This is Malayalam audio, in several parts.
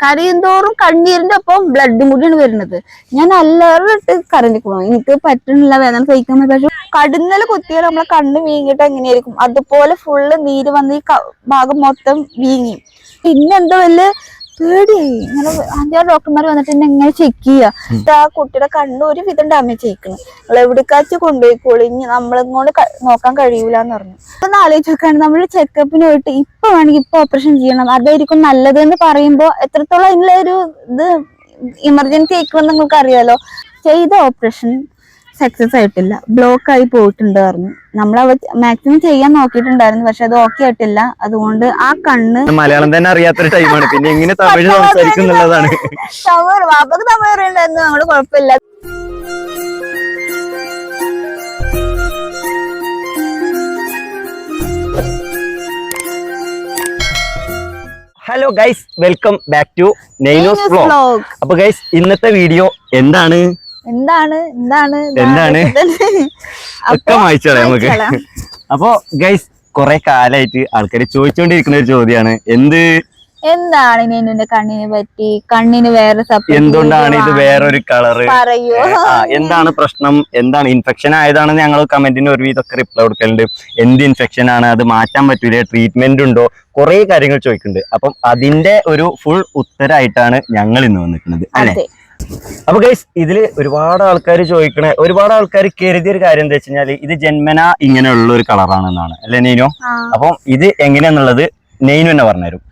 കരയും തോറും കണ്ണീരിന്റെ ഒപ്പം ബ്ലഡും കൂടിയാണ് വരുന്നത്. ഞാൻ അല്ലാറിട്ട് കരഞ്ഞിരിക്കണു, എനിക്ക് പറ്റുന്നില്ല, വേദന സഹിക്കാൻ പറ്റും. പക്ഷെ കടുന്നല് കുത്തിയാൽ നമ്മളെ കണ്ണ് വീങ്ങിട്ട് എങ്ങനെയായിരിക്കും അതുപോലെ ഫുള്ള് നീര് വന്ന് ഈ ഭാഗം മൊത്തം വീങ്ങി. പിന്നെന്തോ വലിയ പേടിയായി. ഇങ്ങനെ ആദ്യം ഡോക്ടർമാർ വന്നിട്ട് എന്നെ എങ്ങനെ ചെക്ക് ചെയ്യുക, ആ കുട്ടിയുടെ കണ്ണ് ഒരു വിധം ഡാമേജ് ചെയ്യിക്കണം, നമ്മൾ എവിടേക്കാച്ച് കൊണ്ടുപോയിക്കോളി, ഇനി നമ്മളിങ്ങോട്ട് നോക്കാൻ കഴിയൂല എന്ന് പറഞ്ഞു. ഒന്ന് ആലോചിച്ച് നോക്കാണ്, നമ്മൾ ചെക്കപ്പിന് പോയിട്ട് ഇപ്പൊ വേണമെങ്കിൽ ഇപ്പൊ ഓപ്പറേഷൻ ചെയ്യണം അതായിരിക്കും നല്ലത് എന്ന് പറയുമ്പോ എത്രത്തോളം അതിനുള്ള ഒരു ഇത് ഇമർജൻസി ആയിക്കുമെന്ന് നിങ്ങൾക്ക് അറിയാലോ. ചെയ്ത ഓപ്പറേഷൻ സക്സസ് ആയിട്ടില്ല, ബ്ലോക്ക് ആയി പോയിട്ടുണ്ട് പറഞ്ഞു. നമ്മൾ മാക്സിമം ചെയ്യാൻ നോക്കിയിട്ടുണ്ടായിരുന്നു, പക്ഷെ അത് ഓക്കെ ആയിട്ടില്ല. അതുകൊണ്ട് ആ കണ്ണ് മലയാളം തന്നെ അറിയാത്തൊരു ടൈമാണ്, പിന്നെ എങ്ങനെ തമിഴ് സംസാരിക്കുന്നുള്ളതാണ്. വാപ്പക്ക് തമിഴ് അറിയണ്ടായിരുന്നു, നമ്മള് കുഴപ്പമില്ല. Hello guys, welcome back to നൈനോസ് വ്ലോഗ്. അപ്പൊ ഗൈസ് ഇന്നത്തെ വീഡിയോ എന്താണ് ഒക്കെ വായിച്ചോളെ നമുക്ക്. അപ്പൊ ഗൈസ് കുറെ കാലായിട്ട് ആൾക്കാര് ചോദിച്ചുകൊണ്ടിരിക്കുന്ന ഒരു ചോദ്യമാണ്, എന്താണ് നെനുവിന്റെ കണ്ണിനെ പറ്റി, കണ്ണിന് വേറെ എന്തുകൊണ്ടാണ് ഇത് വേറൊരു കളറ്, പറയൂ, എന്താണ് പ്രശ്നം, എന്താണ് ഇൻഫെക്ഷൻ ആയതാണെന്ന് ഞങ്ങൾ കമന്റിന് ഒരുവിധമൊക്കെ റിപ്ലൈ കൊടുക്കലുണ്ട്. എന്ത് ഇൻഫെക്ഷൻ ആണ്, അത് മാറ്റാൻ പറ്റൂലേ, ട്രീറ്റ്മെന്റ് ഉണ്ടോ, കുറെ കാര്യങ്ങൾ ചോദിക്കുന്നുണ്ട്. അപ്പം അതിന്റെ ഒരു ഫുൾ ഉത്തരമായിട്ടാണ് ഞങ്ങൾ ഇന്ന് വന്നിരിക്കുന്നത് അല്ലെ. അപ്പൊ ഗൈസ് ഇതില് ഒരുപാട് ആൾക്കാർ ചോദിക്കണ, ഒരുപാട് ആൾക്കാർ കരുതിയ ഒരു കാര്യം എന്താ വെച്ച് കഴിഞ്ഞാല് ഇത് ജന്മന ഇങ്ങനെയുള്ള ഒരു കളറാണെന്നാണ് അല്ലെ നെയ്നോ. അപ്പം ഇത് എങ്ങനെയാന്നുള്ളത് നെയ്നു തന്നെ പറഞ്ഞുതരും.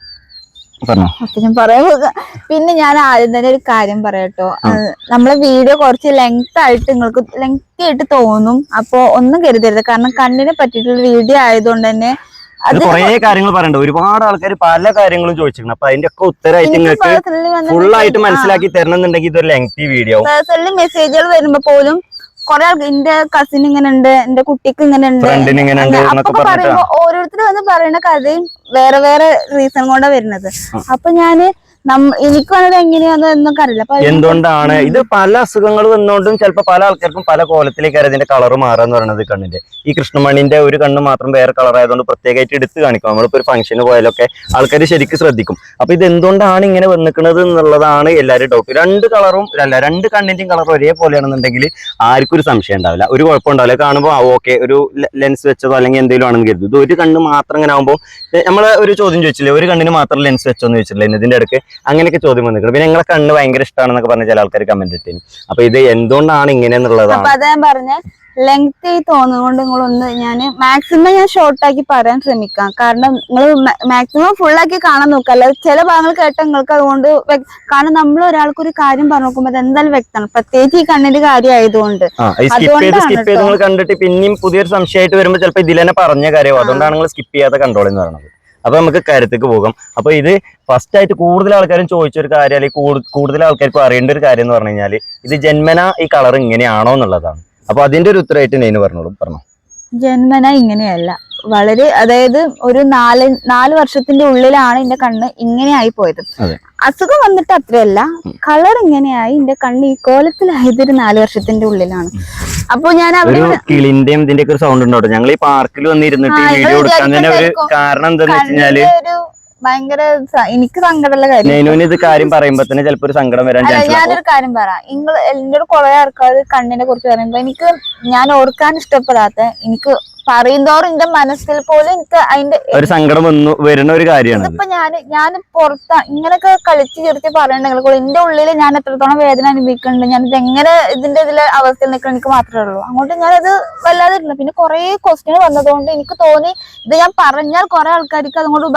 പിന്നെ ഞാൻ ആദ്യം തന്നെ ഒരു കാര്യം പറയാട്ടോ, നമ്മളെ വീഡിയോ കുറച്ച് ലെങ്ത് ആയിട്ട് നിങ്ങൾക്ക് ലെങ്തി ആയിട്ട് തോന്നും, അപ്പൊ ഒന്നും കരുതരുത്. കാരണം കണ്ണിനെ പറ്റിയിട്ടുള്ള വീഡിയോ ആയതുകൊണ്ട് തന്നെ കുറെ കാര്യങ്ങൾ പറയണ്ട, ഒരുപാട് ആൾക്കാർ പല കാര്യങ്ങളും ചോദിച്ചിട്ടുണ്ട്. അപ്പൊ അതിന്റെ ഒക്കെ ഉത്തരമായിട്ട് നിങ്ങൾക്ക് ഫുൾ ആയിട്ട് മനസ്സിലാക്കി തരണം എന്നുണ്ടെങ്കിൽ ഇതൊരു ലെങ്തി വീഡിയോ. പേഴ്സണലി മെസ്സേജുകൾ വരുമ്പോ പോലും കുറെ ആൾക്ക് എന്റെ കസിൻ ഇങ്ങനെ ഉണ്ട്, എന്റെ കുട്ടിക്ക് ഇങ്ങനെ ഉണ്ട്, അപ്പൊ പറയുമ്പോ ഓരോരുത്തരും വന്ന് പറയുന്ന കഥയും വേറെ വേറെ റീസൺ കൊണ്ടാ വരുന്നത്. അപ്പൊ ഞാന് എനിക്ക് വന്നത് എങ്ങനെയാന്ന് എന്നൊക്കെ അറിയില്ല. എന്തുകൊണ്ടാണ് ഇത് പല അസുഖങ്ങൾ വന്നുകൊണ്ടും ചിലപ്പോ പല ആൾക്കാർക്കും പല കോലത്തിലേക്കാണ് ഇതിന്റെ കളർ മാറാന്ന് പറയുന്നത്. കണ്ണിന്റെ ഈ കൃഷ്ണമണിന്റെ ഒരു കണ്ണ് മാത്രം വേറെ കളർ ആയതുകൊണ്ട് പ്രത്യേകമായിട്ട് എടുത്ത് കാണിക്കും. നമ്മളിപ്പോ ഒരു ഫംഗ്ഷന് പോയാലൊക്കെ ആൾക്കാർ ശരിക്കും ശ്രദ്ധിക്കും. അപ്പൊ ഇത് എന്തുകൊണ്ടാണ് ഇങ്ങനെ വന്നിക്കുന്നത് എന്നുള്ളതാണ് എല്ലാവരും ഡൗട്ട്. രണ്ട് കണ്ണിന്റെയും കളർ ഒരേപോലെയാണെന്നുണ്ടെങ്കിൽ ആർക്കും ഒരു സംശയം ഉണ്ടാവില്ല, ഒരു കുഴപ്പമുണ്ടാവില്ല. കാണുമ്പോൾ ഓക്കെ ഒരു ലെൻസ് വെച്ചതോ അല്ലെങ്കിൽ എന്തെങ്കിലും ആണെന്ന് കരുതും. ഇത് ഒരു കണ്ണ് മാത്രം ഇങ്ങനെ ആകുമ്പോൾ നമ്മള് ഒരു ചോദ്യം ചോദിച്ചില്ലേ, ഒരു കണ്ണിന് മാത്രം ലെൻസ് വെച്ചോന്ന് ചോദിച്ചില്ലേ ഇതിന്റെ ഇടയ്ക്ക്, അങ്ങനെയൊക്കെ ചോദ്യം വന്നിട്ടുണ്ട്. പിന്നെ ഞങ്ങളെ കണ്ണ് ഭയങ്കര ഇഷ്ടമാണെന്നൊക്കെ പറഞ്ഞ ചില ആൾക്കാർ കമന്റ് ഇട്ടു. അപ്പൊ ഇത് എന്തുകൊണ്ടാണ് ഇങ്ങനെയെന്നുള്ളതാണ്. അപ്പൊ അതാ പറഞ്ഞ ലെങ്ത് തോന്നുന്നതുകൊണ്ട് നിങ്ങളൊന്ന് ഞാൻ മാക്സിമം ഷോർട്ട് ആക്കി പറയാൻ ശ്രമിക്കാം. കാരണം നിങ്ങൾ മാക്സിമം ഫുൾ ആക്കി കാണാൻ നോക്കുക, അല്ല ചില ഭാഗങ്ങൾ കേട്ട നിങ്ങൾക്ക് അതുകൊണ്ട്. കാരണം നമ്മൾ ഒരാൾക്ക് ഒരു കാര്യം പറഞ്ഞു നോക്കുമ്പോൾ അത് എന്തായാലും വ്യക്തമാണ്, പ്രത്യേകിച്ച് ഈ കണ്ണിന്റെ കാര്യം ആയതുകൊണ്ട്. കണ്ടിട്ട് പിന്നെയും പുതിയൊരു സംശയമായിട്ട് വരുമ്പോൾ ചിലപ്പോൾ ഇതിൽ തന്നെ പറഞ്ഞ കാര്യം, അതുകൊണ്ടാണ് നിങ്ങൾ സ്കിപ്പ് ചെയ്യാത്ത കൺട്രോൾ എന്ന് പറയുന്നത്. അപ്പൊ നമുക്ക് കാര്യത്തേക്ക് പോകാം. അപ്പൊ ഇത് ഫസ്റ്റ് ആയിട്ട് കൂടുതൽ ആൾക്കാരും ചോദിച്ചൊരു കാര്യം, അല്ലെങ്കിൽ കൂടുതൽ ആൾക്കാർക്കും അറിയേണ്ട ഒരു കാര്യം എന്ന് പറഞ്ഞു കഴിഞ്ഞാൽ ഇത് ജന്മന ഈ കളർ ഇങ്ങനെയാണോ എന്നുള്ളതാണ്. അപ്പൊ അതിന്റെ ഒരു ഉത്തരമായിട്ട് നെയ്ന് പറഞ്ഞോളൂ. ജന്മന ഇങ്ങനെയല്ല, വളരെ അതായത് ഒരു നാല് വർഷത്തിന്റെ ഉള്ളിലാണ് എന്റെ കണ്ണ് ഇങ്ങനെ ആയി പോയത്. അസുഖം വന്നിട്ട് അത്രയല്ല, കളർ ഇങ്ങനെയായി എന്റെ കണ്ണ് ഈ കോലത്തിലായത് ഒരു 4 വർഷത്തിന്റെ ഉള്ളിലാണ്. അപ്പൊ ഞാൻ കിളിന്റെയും ഇതിന്റെ ഒക്കെ ഒരു സൗണ്ട് ഉണ്ടോ? ഞങ്ങൾ ഈ പാർക്കിൽ വന്നിരുന്നിട്ട് വീഡിയോ എടുക്കാൻ തന്നെ ഒരു കാരണം എന്താന്ന് വെച്ച് കഴിഞ്ഞാല് ഭയങ്കര എനിക്ക് സങ്കടമുള്ള കാര്യം. ഇത് കാര്യം പറയുമ്പോ തന്നെ ചിലപ്പോ ഒരു സങ്കടം വരാൻ. ഞാനൊരു കാര്യം പറയാം, എന്നോട് കുറെ ആൾക്കാർ കണ്ണിനെ കുറിച്ച് പറയുമ്പോ എനിക്ക് ഞാൻ ഓർക്കാൻ ഇഷ്ടപ്പെടാത്ത, എനിക്ക് പറയുന്തോറും എന്റെ മനസ്സിൽ പോലും എനിക്ക് അതിന്റെ ഒരു സങ്കടം വരുന്ന ഒരു കാര്യമാണ്. ഇതിപ്പോ ഞാൻ പുറത്താ ഇങ്ങനെയൊക്കെ കളിച്ച് ചെറുത്തി പറയണ്ടെങ്കിൽ എന്റെ ഉള്ളിൽ ഞാൻ എത്രത്തോളം വേദന അനുഭവിക്കുന്നുണ്ട്, ഞാനിത് എങ്ങനെ ഇതിന്റെ അവസ്ഥയിൽ നിൽക്കണം എനിക്ക് മാത്രമേ ഉള്ളൂ. അങ്ങോട്ട് ഞാനത് വല്ലാതെ ഇല്ല. പിന്നെ കുറെ ക്വസ്റ്റ്യൻ വന്നതുകൊണ്ട് എനിക്ക് തോന്നി ഇത് ഞാൻ പറഞ്ഞാൽ കുറെ ആൾക്കാർക്ക് അതുകൊണ്ട്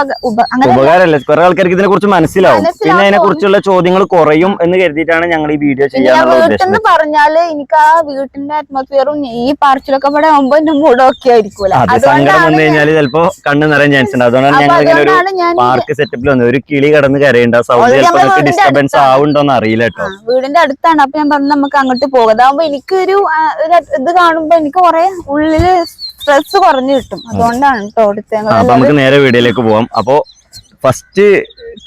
ഉപകാരമല്ല, കുറെ ആൾക്കാർക്ക് ഇതിനെ കുറിച്ച് മനസ്സിലാവും, പിന്നെ അതിനെ കുറിച്ചുള്ള ചോദ്യങ്ങൾ കുറയും എന്ന് കരുതിയിട്ടാണ് ഞങ്ങൾ ഈ വീഡിയോ ചെയ്യാനുള്ള ഉദ്ദേശം. വീട്ടിൽ നിന്ന് പറഞ്ഞാല് എനിക്ക് ആ വീട്ടിന്റെ അറ്റ്മോസ്ഫിയറും ഈ പാർച്ചിലൊക്കെ ഇവിടെ ആകുമ്പോ എന്റെ മൂടൊക്കെ സങ്കടം വന്നു കഴിഞ്ഞാൽ ചിലപ്പോ കണ്ണ് നിറയാൻ ചാൻസ് ഉണ്ട്. അതുകൊണ്ടാണ് ഞങ്ങൾ ഇങ്ങനെ ഒരു പാർക്ക് സെറ്റപ്പിൽ വന്നത്. ഒരു കിളി കടന്ന് കരയുണ്ട്, സൗണ്ട് ചിലപ്പോൾ ഡിസ്റ്റർബൻസ് ആവുണ്ടോന്ന് അറിയില്ല കേട്ടോ. വീടിന്റെ അടുത്താണ്. അപ്പൊ ഞാൻ പറഞ്ഞു നമുക്ക് അങ്ങോട്ട് പോകാം, അതാവുമ്പോ എനിക്കൊരു ഇത് കാണുമ്പോ എനിക്ക് കുറെ ഉള്ളില് സ്ട്രെസ് കുറഞ്ഞു കിട്ടും. അതുകൊണ്ടാണ് കേട്ടോ എടുത്തത്. അപ്പൊ നമുക്ക് നേരെ വീഡിയോയിലേക്ക് പോവാം. അപ്പൊ ഫസ്റ്റ്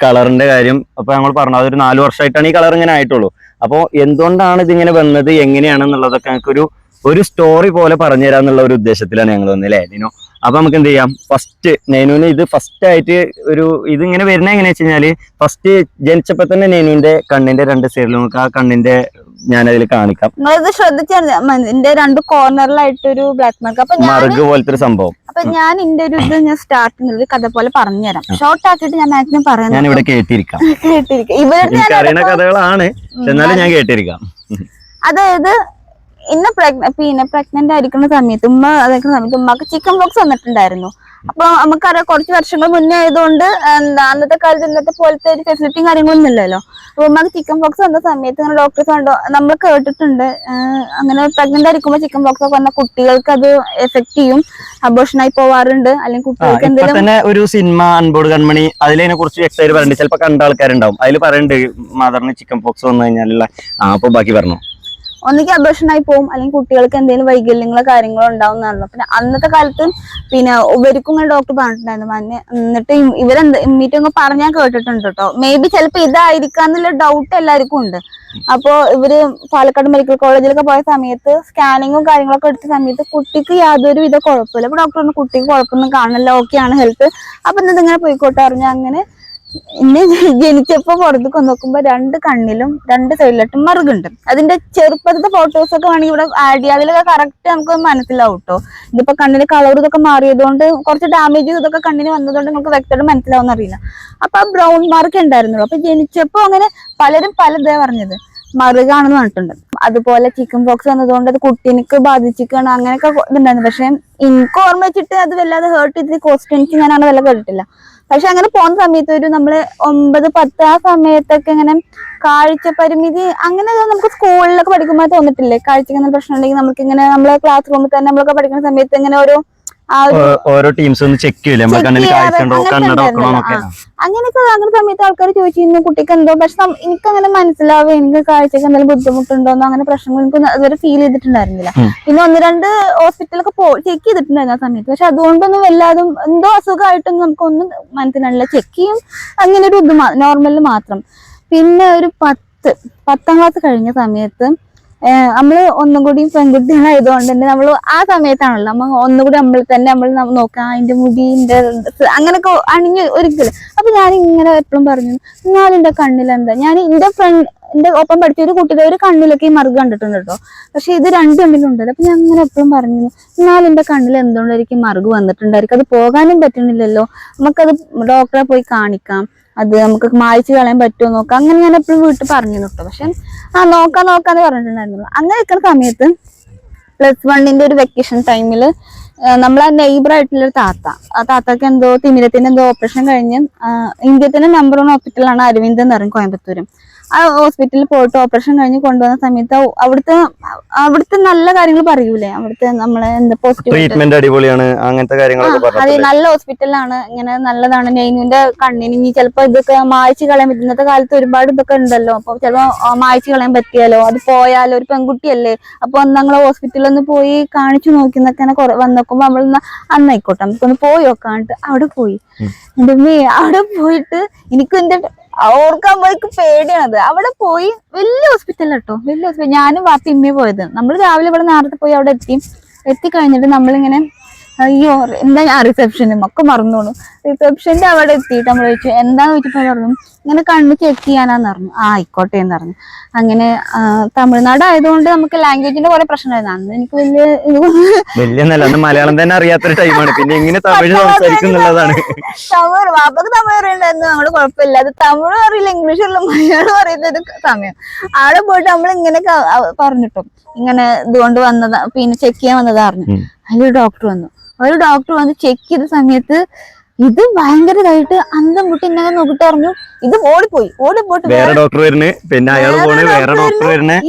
കളറിന്റെ കാര്യം അപ്പൊ ഞങ്ങൾ പറഞ്ഞു, അതൊരു 4 വർഷമായിട്ടാണ് ഈ കളർ ഇങ്ങനെ ആയിട്ടുള്ളൂ. അപ്പൊ എന്തുകൊണ്ടാണ് ഇതിങ്ങനെ വന്നത്, എങ്ങനെയാണെന്നുള്ളതൊക്കെ ഞങ്ങൾക്ക് ഒരു സ്റ്റോറി പോലെ പറഞ്ഞു തരാന്നുള്ള ഒരു ഉദ്ദേശത്തിലാണ് ഞങ്ങൾ വന്നത് അല്ലേ ലിനോ. അപ്പൊ നമുക്ക് എന്ത് ചെയ്യാം, ഫസ്റ്റ് നെയ്നുവിന് ഇത് ഫസ്റ്റ് ആയിട്ട് ഇത് ഇങ്ങനെ വരുന്ന എങ്ങനെയാ വെച്ച് കഴിഞ്ഞാല്, ഫസ്റ്റ് ജനിച്ചപ്പോ തന്നെ നെയ്നുവിന്റെ കണ്ണിന്റെ 2 സൈഡിലും നമുക്ക് ആ കണ്ണിന്റെ ഞാനതിൽ കാണിക്കാം. നിങ്ങളിത് ശ്രദ്ധിച്ചാണ് എന്റെ 2 കോർണറിലായിട്ട് ഒരു ബ്ലാക്ക് മാർക്ക്. അപ്പൊ മറുക് പോലത്തെ ഒരു സംഭവം. അപ്പൊ ഞാൻ എന്റെ ഞാൻ സ്റ്റാർട്ടിങ് ഒരു കഥ പോലെ പറഞ്ഞുതരാം. ഷോർട്ട് ആക്കിയിട്ട് ഞാൻ മാക്സിമം പറയാം. ഞാൻ ഇവിടെ കേട്ടിരിക്കാം. അറിയുന്ന കഥകളാണ്, എന്നാലും ഞാൻ കേട്ടിരിക്കാം. അതായത് പ്രഗ്നന്റ് ആയിരിക്കുന്ന സമയത്ത് ഉമ്മക്ക് ചിക്കൻ ബോക്സ് വന്നിട്ടുണ്ടായിരുന്നു. അപ്പൊ നമുക്കറിയാം കുറച്ച് വർഷങ്ങൾ മുന്നേ ആയതുകൊണ്ട് അന്നത്തെ കാലത്ത് ഇന്നത്തെ പോലത്തെ ഒരു ഫെസിലിറ്റിയും കാര്യങ്ങളൊന്നും ഇല്ലല്ലോ. അപ്പൊ ഉമ്മക്ക് ചിക്കൻ ബോക്സ് വന്ന സമയത്ത് അങ്ങനെ ഡോക്ടേഴ്സ് കണ്ടോ നമ്മൾ കേട്ടിട്ടുണ്ട്, അങ്ങനെ പ്രഗ്നന്റ് ആയിരിക്കുമ്പോൾ ചിക്കൻ ബോക്സ് ഒക്കെ വന്ന കുട്ടികൾക്ക് അത് എഫക്ട് ചെയ്യും, അബോർഷനായി പോവാറുണ്ട്, അല്ലെങ്കിൽ കുട്ടികൾക്ക് എന്തെങ്കിലും തന്നെ ഒരു സിനിമ അൺബോർഡ് കൺമണി അതിനെ കുറിച്ച് വ്യക്തമായിട്ട് പറയുന്നുണ്ട്. ചിലപ്പോ കണ്ട ആൾക്കാരുണ്ടാവും, അതിൽ പറയുന്നുണ്ട് മദറിന് ചിക്കൻ ബോക്സ് വന്നു കഴിഞ്ഞാലുള്ള. അപ്പൊ ബാക്കി പറഞ്ഞു, ഒന്നിക്ക് അബോർഷനായി പോകും, അല്ലെങ്കിൽ കുട്ടികൾക്ക് എന്തെങ്കിലും വൈകല്യങ്ങളോ കാര്യങ്ങളോ ഉണ്ടാവുന്നതാണല്ലോ. പിന്നെ അന്നത്തെ കാലത്ത് ഇവർക്കും ഇങ്ങനെ ഡോക്ടർ പറഞ്ഞിട്ടുണ്ടായിരുന്നു. എന്നിട്ട് ഇമ്മീറ്റൊക്കെ പറഞ്ഞാൽ കേട്ടിട്ടുണ്ട് കേട്ടോ. മേ ബി ചിലപ്പോ ഇതായിരിക്കാന്നുള്ള ഡൗട്ട് എല്ലാവർക്കും ഉണ്ട്. അപ്പോ ഇവര് പാലക്കാട് മെഡിക്കൽ കോളേജിലൊക്കെ പോയ സമയത്ത് സ്കാനിങ്ങും കാര്യങ്ങളൊക്കെ എടുത്ത സമയത്ത് കുട്ടിക്ക് യാതൊരു വിധ കുഴപ്പമില്ല. അപ്പൊ ഡോക്ടർ പറഞ്ഞു കുട്ടിക്ക് കുഴപ്പമൊന്നും കാണില്ല, ഓക്കെയാണ് ഹെൽത്ത്. അപ്പൊ ഇങ്ങനെ പോയിക്കോട്ടെ അറിഞ്ഞു. അങ്ങനെ ഇന്നെ ജനിച്ചപ്പോ പുറത്തേക്ക് നോക്കുമ്പോ 2 കണ്ണിലും 2 സൈഡിലായിട്ട് മറുകുണ്ട്. അതിന്റെ ചെറുപ്പത്തെ ഫോട്ടോസ് ഒക്കെ വേണമെങ്കിൽ ഇവിടെ ആഡ് ചെയ്യാം. അതിലൊക്കെ കറക്റ്റ് നമുക്ക് മനസ്സിലാവും കേട്ടോ. ഇതിപ്പോ കണ്ണിന് കളർ ഇതൊക്കെ മാറിയതുകൊണ്ട് കുറച്ച് ഡാമേജ് ഇതൊക്കെ കണ്ണിന് വന്നതുകൊണ്ട് നമുക്ക് വ്യക്തമായിട്ട് മനസ്സിലാവുന്ന അറിയില്ല. അപ്പൊ ആ ബ്രൗൺ മാർക്ക് ഉണ്ടായിരുന്നുള്ളൂ. അപ്പൊ ജനിച്ചപ്പോ അങ്ങനെ പലരും പലതേ പറഞ്ഞത് മറുകാണെന്ന് പറഞ്ഞിട്ടുണ്ട്. അതുപോലെ ചിക്കൻ ബോക്സ് വന്നതുകൊണ്ട് അത് കുട്ടീനിക്ക് ബാധിച്ചിരിക്കണം അങ്ങനെയൊക്കെ ഇതുണ്ടായിരുന്നു. പക്ഷെ എനിക്ക് ഓർമ്മ വെച്ചിട്ട് അത് വല്ലാതെ ഹേർട്ട് ചെയ്ത് ക്വസ്റ്റ്യൻസ് ഞാൻ അങ്ങനെ വല്ല കേട്ടിട്ടില്ല. പക്ഷെ അങ്ങനെ പോകുന്ന സമയത്ത് നമ്മള് 9, 10 ആ സമയത്തൊക്കെ ഇങ്ങനെ കാഴ്ച പരിമിതി അങ്ങനെ നമുക്ക് സ്കൂളിലൊക്കെ പഠിക്കുമ്പോൾ തോന്നിട്ടില്ലേ, കാഴ്ചക്ക് പ്രശ്നം ഉണ്ടെങ്കിൽ നമുക്ക് ഇങ്ങനെ നമ്മളെ ക്ലാസ് റൂമിൽ തന്നെ നമ്മളൊക്കെ പഠിക്കുന്ന സമയത്ത് ഇങ്ങനെ ഓരോ ടീംസ് ഒന്ന് ചെക്ക് ചെയ്യില്ലേ, അങ്ങനെയൊക്കെ അങ്ങനെ സമയത്ത് ആൾക്കാർ ചോദിച്ചിരുന്നു കുട്ടിക്ക് എന്തോ. പക്ഷെ എനിക്ക് അങ്ങനെ മനസ്സിലാവും എനിക്ക് കാഴ്ചക്ക് എന്തെങ്കിലും ബുദ്ധിമുട്ടുണ്ടോന്നോ അങ്ങനെ പ്രശ്നങ്ങൾ എനിക്ക് അതുവരെ ഫീൽ ചെയ്തിട്ടുണ്ടായിരുന്നില്ല. പിന്നെ 1-2 ഹോസ്പിറ്റലൊക്കെ ചെക്ക് ചെയ്തിട്ടുണ്ടായിരുന്നു ആ സമയത്ത്. പക്ഷെ അതുകൊണ്ടൊന്നും എല്ലാതും എന്തോ അസുഖമായിട്ടൊന്നും നമുക്കൊന്നും മനസ്സിലാവില്ല. ചെക്ക് ചെയ്യും അങ്ങനെ ഒരു ഇത് നോർമലിൽ മാത്രം. പിന്നെ ഒരു 10ാം ക്ലാസ് കഴിഞ്ഞ സമയത്ത് നമ്മള് ഒന്നും കൂടി പെൺകുട്ടികളായതുകൊണ്ട് തന്നെ നമ്മള് ആ സമയത്താണല്ലോ നമ്മ ഒന്നുകൂടി നമ്മൾ തന്നെ നമ്മൾ നോക്കാം അതിന്റെ മുടിന്റെ അങ്ങനെയൊക്കെ അണിഞ്ഞ് ഒരിക്കലും. അപ്പൊ ഞാൻ ഇങ്ങനെ എപ്പോഴും പറഞ്ഞു എന്നാലും എന്റെ കണ്ണിലെന്താ, ഞാൻ എന്റെ ഒപ്പം പഠിച്ച ഒരു കുട്ടിയുടെ ഒരു കണ്ണിലൊക്കെ ഈ മറുക് കണ്ടിട്ടുണ്ട് കേട്ടോ. പക്ഷെ ഇത് 2 കണ്ണിലുണ്ടല്ലോ. അപ്പൊ ഞാൻ അങ്ങനെ എപ്പോഴും പറഞ്ഞു എന്നാലും എന്റെ കണ്ണിൽ എന്തുകൊണ്ടായിരിക്കും മറുക് വന്നിട്ടുണ്ടായിരിക്കും, അത് പോകാനും പറ്റണില്ലല്ലോ, നമുക്കത് ഡോക്ടറെ പോയി കാണിക്കാം, അത് നമുക്ക് മായ്ച്ചു കളയാൻ പറ്റുമോ നോക്കാം. അങ്ങനെ ഞാൻ എപ്പോഴും വീട്ടിൽ പറഞ്ഞു കേട്ടോ. പക്ഷെ നോക്കാന്ന് പറഞ്ഞിട്ടുണ്ടായിരുന്നുള്ളൂ. അങ്ങനെ നിൽക്കുന്ന സമയത്ത് +1 ഒരു വെക്കേഷൻ ടൈമില് നമ്മളെ നെയ്ബർ ആയിട്ടുള്ള ആ താത്താക്ക് എന്തോ തിമിരത്തിന്റെ എന്തോ ഓപ്പറേഷൻ കഴിഞ്ഞ് ഇന്ത്യത്തിന്റെ നമ്പർ 1 ഹോസ്പിറ്റലാണ് അരവിന്ദ് എന്ന് പറയും, കോയമ്പത്തൂരും. ആ ഹോസ്പിറ്റലിൽ പോയിട്ട് ഓപ്പറേഷൻ കഴിഞ്ഞ് കൊണ്ടുവന്ന സമയത്ത് അവിടുത്തെ നല്ല കാര്യങ്ങൾ പറയൂലേ, അവിടുത്തെ നമ്മളെ എന്താ ട്രീറ്റ്മെന്റ് അടിപൊളിയാണ് അങ്ങനത്തെ കാര്യങ്ങളൊക്കെ അതെ നല്ല ഹോസ്പിറ്റലാണ്, ഇങ്ങനെ നല്ലതാണ്. നെയ്നുവിന്റെ കണ്ണിന് ഇനി ചിലപ്പോ ഇതൊക്കെ മായ്ച്ചു കളയാൻ പറ്റും. ഇന്നത്തെ കാലത്ത് ഒരുപാട് ഇതൊക്കെ ഉണ്ടല്ലോ. അപ്പൊ ചിലപ്പോ മായ്ച്ചു കളയാൻ പറ്റിയാലോ, അത് പോയാലോ, ഒരു പെൺകുട്ടിയല്ലേ. അപ്പൊ ഞങ്ങളെ ഹോസ്പിറ്റലിൽ ഒന്ന് പോയി കാണിച്ചു നോക്കുന്നൊക്കെ വന്നോക്കുമ്പോ നമ്മൾ അന്നായിക്കോട്ടെ നമുക്കൊന്ന് പോയി നോക്കാണ്ട് അവിടെ പോയി. അവിടെ പോയിട്ട് എനിക്ക് എന്റെ ഓർക്കാൻ പോയിക്ക് പേടിയാണത്. അവിടെ പോയി വലിയ ഹോസ്പിറ്റൽ കേട്ടോ, വലിയ ഹോസ്പിറ്റൽ. ഞാനും വാപ്പി ഇമ്മയെ പോയത്. നമ്മൾ രാവിലെ ഇവിടെ നേരത്തെ പോയി അവിടെ എത്തിക്കഴിഞ്ഞിട്ട് നമ്മളിങ്ങനെ അയ്യോ എന്താ ഞാൻ റിസപ്ഷനും ഒക്കെ മറന്നോണു. റിസപ്ഷന്റെ അവിടെ എത്തിയിട്ട് നമ്മൾ ചോദിച്ചു എന്താന്ന് ചോദിച്ചപ്പോ പറഞ്ഞു ഇങ്ങനെ കണ്ണ് ചെക്ക് ചെയ്യാനാന്ന് പറഞ്ഞു. ആയിക്കോട്ടെ എന്ന് പറഞ്ഞു. അങ്ങനെ തമിഴ്നാട് ആയതുകൊണ്ട് നമുക്ക് ലാംഗ്വേജിന്റെ കുറെ പ്രശ്നമായിരുന്നു. അന്ന് എനിക്ക് വലിയ മലയാളം തന്നെ അറിയാത്തൊരു ടൈമാണ്, പിന്നെ എങ്ങനെ തമിഴ് സംസാരിക്കുന്നുള്ളതാണ്. തമിഴ് വാപ്പക്ക് തമിഴ് അറിയണ്ടായിരുന്നു, നമ്മള് കുഴപ്പമില്ല. അത് തമിഴും അറിയില്ല ഇംഗ്ലീഷുള്ള മലയാളം അറിയുന്ന ഒരു സമയം. അവിടെ പോയിട്ട് നമ്മൾ ഇങ്ങനെയൊക്കെ പറഞ്ഞിട്ടോ ഇങ്ങനെ ഇതുകൊണ്ട് വന്നതാ, പിന്നെ ചെക്ക് ചെയ്യാൻ വന്നതാ പറഞ്ഞു. അതിലൊരു ഡോക്ടർ വന്നു. ഒരു ഡോക്ടർ വന്ന് ചെക്ക് ചെയ്ത സമയത്ത് ഇത് ഭയങ്കരമായിട്ട് അന്തം വിട്ട് എന്നെ നോക്കിട്ട് പറഞ്ഞു ഇത് ഓടിപ്പോയിട്ട് വേറെ ഡോക്ടർ വരുന്നു, പിന്നെ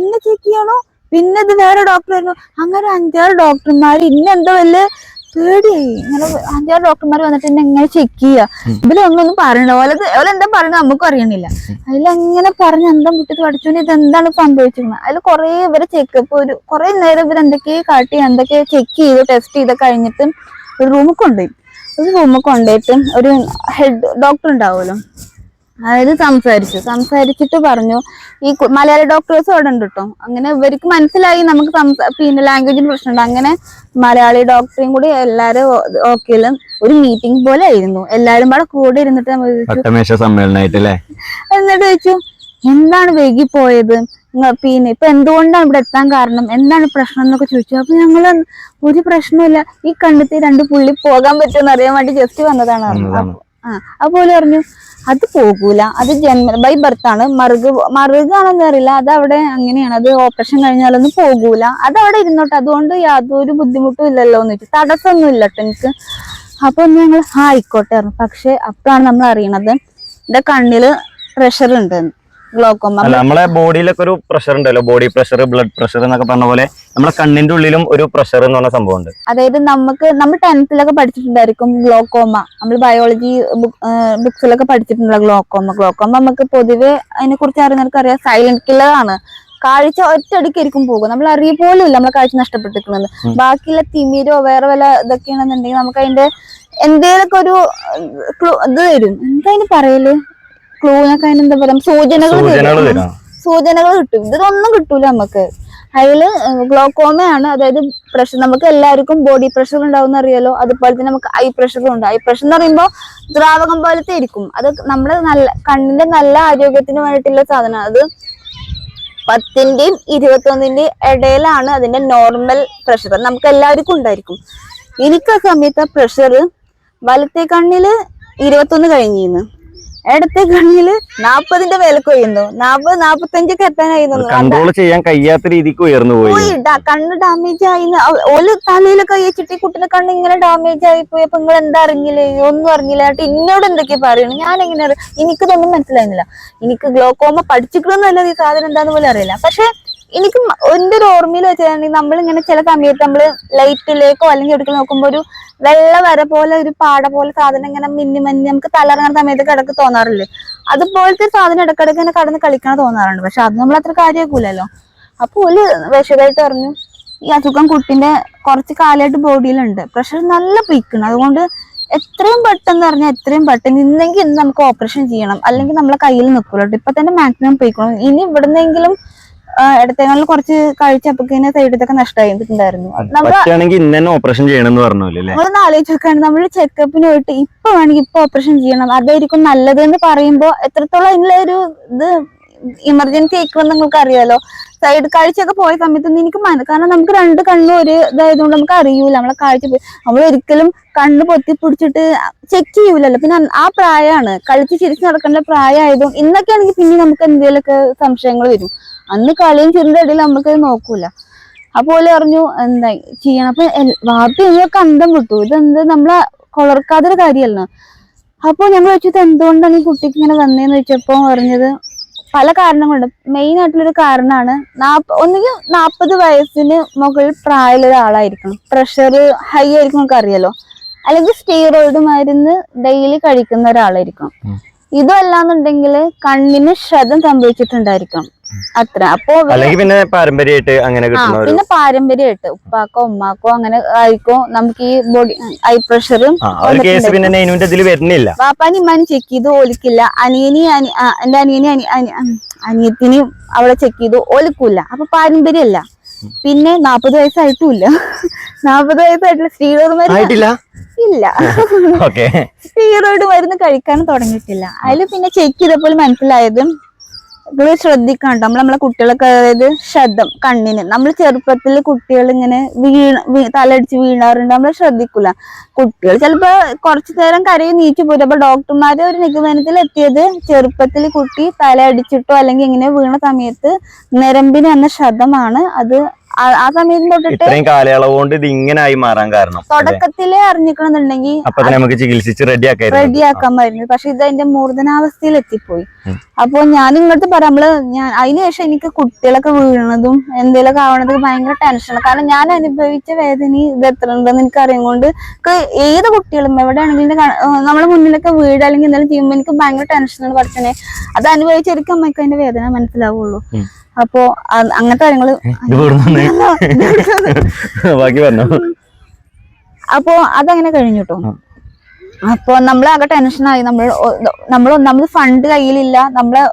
ഇന്നെ ചെക്ക് ചെയ്യണോ, പിന്നെ ഇത് വേറെ ഡോക്ടർ വരുന്നു. അങ്ങനെ 5-6 ഡോക്ടർമാർ ഇന്നെന്തോ വല്ല പേടിയായി. ഇങ്ങനെ 5-6 ഡോക്ടർമാർ വന്നിട്ട് എന്നെ എങ്ങനെ ചെക്ക് ചെയ്യാ, ഇതിലൊന്നും പറയണ്ട ഓല എന്താ പറയുന്നത് നമുക്കും അറിയണില്ല. അതിലങ്ങനെ പറഞ്ഞ് അന്തം വിട്ടിട്ട് പഠിച്ചോണ്ട് ഇത് എന്താണ് സംഭവിച്ചിരുന്നത്. അതിൽ കുറെ ഇവരെ ചെക്കപ്പ് കുറെ നേരം ഇവരെന്തൊക്കെയോ കാട്ടി എന്തൊക്കെയോ ചെക്ക് ചെയ്ത് ടെസ്റ്റ് ചെയ്ത് കഴിഞ്ഞിട്ട് ഒരു റൂമിൽ കൊണ്ടുപോയിട്ട് ഒരു ഹെഡ് ഡോക്ടർ ഉണ്ടാവുമല്ലോ, അതായത് സംസാരിച്ചിട്ട് പറഞ്ഞു ഈ മലയാളി ഡോക്ടേഴ്സ് അവിടെ ഉണ്ട് കേട്ടോ. അങ്ങനെ ഇവർക്ക് മനസ്സിലായി നമുക്ക് പിന്നെ ലാംഗ്വേജിന് പ്രശ്നമുണ്ട്. അങ്ങനെ മലയാളി ഡോക്ടറെയും കൂടി എല്ലാരും ഓക്കെയിലും ഒരു മീറ്റിംഗ് പോലെ ആയിരുന്നു. എല്ലാരും കൂടെ ഇരുന്നിട്ട് സമ്മേളനമായിട്ടല്ലേ. എന്നിട്ട് ചോദിച്ചു എന്താണ് വൈകി പോയത്, പിന്നെ ഇപ്പൊ എന്തുകൊണ്ടാണ് ഇവിടെ എത്താൻ കാരണം, എന്താണ് പ്രശ്നം എന്നൊക്കെ ചോദിച്ചു. അപ്പൊ ഞങ്ങള് ഒരു പ്രശ്നമില്ല, ഈ കണ്ണത്തെ 2 പുള്ളി പോകാൻ പറ്റുമെന്ന് അറിയാൻ വേണ്ടി ജസ്റ്റ് വന്നതാണ് പറഞ്ഞു. അതുപോലെ പറഞ്ഞു അത് പോകൂല, അത് ബൈ ബർത്താണ്, മറുകാണെന്ന് അറിയില്ല, അത് അവിടെ അങ്ങനെയാണ്, അത് ഓപ്പറേഷൻ കഴിഞ്ഞാലൊന്നും പോകൂല, അത് അവിടെ ഇരുന്നോട്ടെ, അതുകൊണ്ട് യാതൊരു ബുദ്ധിമുട്ടും ഇല്ലല്ലോ എന്ന് വെച്ചു. തടസ്സമൊന്നും ഇല്ലട്ടോ എനിക്ക്. അപ്പൊ ഞങ്ങൾ ആയിക്കോട്ടെ പറഞ്ഞു. പക്ഷെ അപ്പോഴാണ് നമ്മൾ അറിയണത് എന്റെ കണ്ണില് പ്രഷർ ഉണ്ട്, ഗ്ലോക്കോമ. നമ്മളെ ബോഡിയിലൊക്കെ ഒരു പ്രഷർ ഉണ്ടല്ലോ, ബോഡി പ്രഷർ, ബ്ലഡ് പ്രഷർ എന്നൊക്കെ പറഞ്ഞ പോലെ നമ്മളെ കണ്ണിന്റെ ഉള്ളിലും ഒരു പ്രഷർ എന്ന് പറഞ്ഞ സംഭവം ഉണ്ട്. അതായത് നമ്മൾ 10th പഠിച്ചിട്ടുണ്ടായിരിക്കും ഗ്ലോക്കോമ, നമ്മൾ ബയോളജി ബുക്സിലൊക്കെ പഠിച്ചിട്ടുണ്ടല്ലോ ഗ്ലോക്കോമ നമുക്ക് പൊതുവെ അതിനെ കുറിച്ച് അറിയാം, സൈലന്റ് കില്ലർ ആണ്. കാഴ്ച ഒറ്റയടിക്കായിരിക്കും പോകും, നമ്മൾ അറിയ പോലും ഇല്ല നമ്മളെ കാഴ്ച നഷ്ടപ്പെട്ടിരിക്കുന്നത്. ബാക്കിയുള്ള തിമിരോ വേറെ വല്ല ഇതൊക്കെയാണെന്നുണ്ടെങ്കിൽ നമുക്ക് അതിന്റെ എന്തേലൊക്കെ ഒരു ഇത് തരും, എന്താ അതിന് പറയല്, ക്ലൂനൊക്കെ അതിന് എന്താ പറയാ, സൂചനകൾ കിട്ടും. ഇതൊന്നും കിട്ടൂല നമുക്ക്. അതില് ഗ്ലോക്കോമയാണ്, അതായത് പ്രഷർ, നമുക്ക് എല്ലാവർക്കും ബോഡി പ്രഷർ ഉണ്ടാവും അറിയാലോ, അതുപോലെ തന്നെ നമുക്ക് ഐ പ്രഷറും ഉണ്ട്. ഐ പ്രഷർ എന്ന് പറയുമ്പോൾ ദ്രാവകം പോലത്തെ ഇരിക്കും, അത് നമ്മുടെ കണ്ണിന്റെ നല്ല ആരോഗ്യത്തിന് വേണ്ടിയിട്ടുള്ള സാധനമാണ്. അത് 10ന്റെയും 21ന്റെയും ഇടയിലാണ് അതിന്റെ നോർമൽ പ്രഷർ, നമുക്ക് എല്ലാവർക്കും ഉണ്ടായിരിക്കും. എനിക്ക് ആ സമയത്ത് പ്രഷർ വലത്തെ കണ്ണില് 21 കഴിഞ്ഞിരുന്നു, ഇടത്തെ കണ്ണില് 40ന്റെ മേലേക്ക് ഉയർന്നു, 40-45 എത്താനായിരുന്നു. കൺട്രോൾ ചെയ്യാൻ കഴിയാത്ത രീതിക്ക് ഉയർന്നു പോയി, കണ്ണ് ഡാമേജ് ആയി. ഒരു തലയിലൊക്കെ കഴിച്ചിട്ട് ഈ കുട്ടിയുടെ കണ്ണ് ഇങ്ങനെ ഡാമേജ് ആയി പോയി. അപ്പൊ നിങ്ങൾ എന്താ അറിഞ്ഞില്ലേ, ഒന്നും അറിഞ്ഞില്ല എന്നിട്ട് എന്നോട് എന്തൊക്കെയാ പറയുന്നത്, ഞാൻ എങ്ങനെ എനിക്കിതൊന്നും മനസ്സിലായിരുന്നില്ല. എനിക്ക് ഗ്ലോക്കോമ പഠിച്ചിട്ടൊന്നുമല്ല, ഈ സാധനം എന്താന്ന് പോലും അറിയില്ല. പക്ഷെ എനിക്ക് എന്റെ ഒരു ഓർമ്മയിൽ വെച്ചിട്ടുണ്ടെങ്കിൽ നമ്മളിങ്ങനെ ചില സമയത്ത് നമ്മള് ലൈറ്റിലേക്കോ അല്ലെങ്കിൽ എടുക്കൽ നോക്കുമ്പോ ഒരു വെള്ള വര പോലെ ഒരു പാട പോലെ സാധനം ഇങ്ങനെ മിന്നി നമുക്ക് തലറങ്ങുന്ന സമയത്ത് കിടക്ക് തോന്നാറില്ലേ, അതുപോലത്തെ സാധനം ഇടക്കിടക്ക് ഇങ്ങനെ കടന്ന് കളിക്കാൻ തോന്നാറുണ്ട്. പക്ഷെ അത് നമ്മൾ അത്ര കാര്യമാക്കൂലല്ലോ. അപ്പൊ ഒരു വിശദമായിട്ട് പറഞ്ഞു ഈ അസുഖം കുട്ടിന്റെ കുറച്ച് കാലമായിട്ട് ബോഡിയിലുണ്ട്, പ്രഷർ നല്ല പീക്കണം, അതുകൊണ്ട് എത്രയും പെട്ടെന്ന് പറഞ്ഞാൽ എത്രയും പെട്ടെന്ന് ഇന്നെങ്കിൽ ഇന്ന് നമുക്ക് ഓപ്പറേഷൻ ചെയ്യണം, അല്ലെങ്കിൽ നമ്മളെ കയ്യിൽ നിൽക്കൂല്ലോ. ഇപ്പൊ തന്നെ മാക്സിമം പോയിക്കണം, ഇനി ഇവിടുന്നെങ്കിലും ഇടത്തേക്കാളിൽ കുറച്ച് കഴിച്ചപ്പോഴേക്കും സൈഡിലൊക്കെ നഷ്ടമായിട്ടുണ്ടായിരുന്നു. ഓപ്പറേഷൻ ചെയ്യണമെന്ന് പറഞ്ഞല്ലേ. നമ്മളൊന്ന് ആലോചിച്ച് നോക്കാണ്, നമ്മൾ ചെക്കപ്പിന് പോയിട്ട് ഇപ്പൊ വേണമെങ്കിൽ ഇപ്പൊ ഓപ്പറേഷൻ ചെയ്യണം, അതായിരിക്കും നല്ലത് എന്ന് പറയുമ്പോ എത്രത്തോളം അതിനുള്ള ഒരു ഇത് ഇമർജൻസി ആയിക്കണമെന്ന് നിങ്ങൾക്ക് അറിയാലോ. സൈഡ് കാഴ്ചയൊക്കെ പോയ സമയത്തൊന്നും എനിക്ക് കാരണം നമുക്ക് 2 കണ്ണും ഒരു ഇതായതുകൊണ്ട് നമുക്ക് അറിയൂല നമ്മളെ കാഴ്ച പോയി. നമ്മൾ ഒരിക്കലും കണ്ണ് പൊത്തി പിടിച്ചിട്ട് ചെക്ക് ചെയ്യൂലല്ലോ. പിന്നെ ആ പ്രായമാണ്, കളിച്ച് ചിരിച്ച് നടക്കേണ്ട പ്രായമായതും. ഇന്നൊക്കെ ആണെങ്കിൽ പിന്നെ നമുക്ക് എന്തെങ്കിലുമൊക്കെ സംശയങ്ങൾ വരും, അന്ന് കളിയും ചിരിന്റെ ഇടയിൽ നമുക്ക് നോക്കൂല. അപ്പോലെ പറഞ്ഞു എന്താ ചെയ്യണം. അപ്പൊ വാപ്പി ഞങ്ങൾക്ക് അന്തം വിട്ടു, ഇതെന്ത് നമ്മളെ കൊളർക്കാതൊരു കാര്യമല്ല. അപ്പൊ ഞങ്ങൾ വെച്ചത് എന്തുകൊണ്ടാണ് ഈ കുട്ടിക്ക് ഇങ്ങനെ വന്നതെന്ന് വെച്ചപ്പോ പറഞ്ഞത് പല കാരണങ്ങളുണ്ട്. മെയിൻ ആയിട്ടുള്ളൊരു കാരണമാണ് ഒന്നുകിൽ 40 വയസ്സിന് മുകളിൽ പ്രായമുള്ള ഒരാളായിരിക്കണം, പ്രഷർ ഹൈ ആയിരിക്കും നമുക്ക് അറിയാലോ, അല്ലെങ്കിൽ സ്റ്റീറോയിഡ് മരുന്ന് ഡെയിലി കഴിക്കുന്ന ഒരാളായിരിക്കണം. ഇതല്ലാന്നുണ്ടെങ്കിൽ കണ്ണിന് ക്ഷതം സംഭവിച്ചിട്ടുണ്ടായിരിക്കണം അത്ര. അപ്പൊ പിന്നെ പാരമ്പര്യമായിട്ട് അങ്ങനെ പിന്നെ പാരമ്പര്യമായിട്ട് ഉപ്പാക്കോ ഉമ്മാക്കോ അങ്ങനെ ആയിക്കോ നമുക്ക് ഈ ബോഡി ഐ പ്രഷറും വാപ്പാനി ഉമ്മാനും ചെക്ക് ചെയ്തു ഓലിക്കില്ല, എന്റെ അനിയത്തിന് അവിടെ ചെക്ക് ചെയ്തു ഓലിക്കൂല്ല. അപ്പൊ പാരമ്പര്യമല്ല. പിന്നെ 40 വയസ്സായിട്ടുമില്ല, 40 വയസ്സായിട്ടുള്ള സ്റ്റീറോയിഡ് മരുന്ന് ഇല്ല, സ്റ്റീറോയിഡ് മരുന്ന് കഴിക്കാനും തുടങ്ങിയിട്ടില്ല. അതിൽ പിന്നെ ചെക്ക് ചെയ്തപ്പോൾ മനസ്സിലായത് ഇത് ശ്രദ്ധിക്കണം നമ്മളെ കുട്ടികളൊക്കെ, അതായത് ശബ്ദം കണ്ണിന്, നമ്മൾ ചെറുപ്പത്തിൽ കുട്ടികൾ ഇങ്ങനെ തലടിച്ച് വീണാറുണ്ട്, നമ്മൾ ശ്രദ്ധിക്കൂല. കുട്ടികൾ ചിലപ്പോ കുറച്ചു നേരം കരയും നീച്ചു പോരും. അപ്പൊ ഡോക്ടർമാര് ഒരു നിഗമനത്തിൽ എത്തിയത് ചെറുപ്പത്തിൽ കുട്ടി തല അടിച്ചിട്ടോ അല്ലെങ്കിൽ ഇങ്ങനെ വീണ സമയത്ത് ഞരമ്പിന് വന്ന ശബ്ദമാണ് അത്. ആ സമയത്ത് തൊട്ടിട്ട് കാലയളവ് കൊണ്ട് ഇത് ഇങ്ങനായി മാറാൻ കാരണം തുടക്കത്തിലേ അറിഞ്ഞിക്കണമെന്നുണ്ടെങ്കിൽ നമുക്ക് ചികിത്സിച്ച് റെഡിയാക്കാമായിരുന്നു. പക്ഷെ ഇത് അതിന്റെ മൂർധനാവസ്ഥയിൽ എത്തിപ്പോയി. അപ്പൊ ഞാൻ ഇങ്ങോട്ട് പറയാം, ഞാൻ അതിനുശേഷം എനിക്ക് കുട്ടികളൊക്കെ വീണതും എന്തെങ്കിലുമൊക്കെ ആവണത് ഭയങ്കര ടെൻഷനാണ്. കാരണം ഞാൻ അനുഭവിച്ച വേദന ഇത് എത്ര ഉണ്ടെന്ന് എനിക്ക് അറിയാൻ കൊണ്ട് ഏത് കുട്ടികളും എവിടെയാണെങ്കിലും നമ്മളെ മുന്നിലൊക്കെ വീട് അല്ലെങ്കിൽ എന്തെങ്കിലും ചെയ്യുമ്പോൾ എനിക്ക് ഭയങ്കര ടെൻഷനാണ്. പഠിച്ചനെ അത് അനുഭവിച്ചായിരിക്കും അമ്മയ്ക്ക് അതിന്റെ വേദന മനസ്സിലാവുള്ളൂ. അപ്പൊ അങ്ങനത്തെ കാര്യങ്ങള് അപ്പൊ അതങ്ങനെ കഴിഞ്ഞു കേട്ടോ. അപ്പൊ നമ്മളാകെ ടെൻഷനായി. നമ്മൾ ഒന്നാമത് ഫണ്ട് കയ്യിലില്ല. നമ്മള്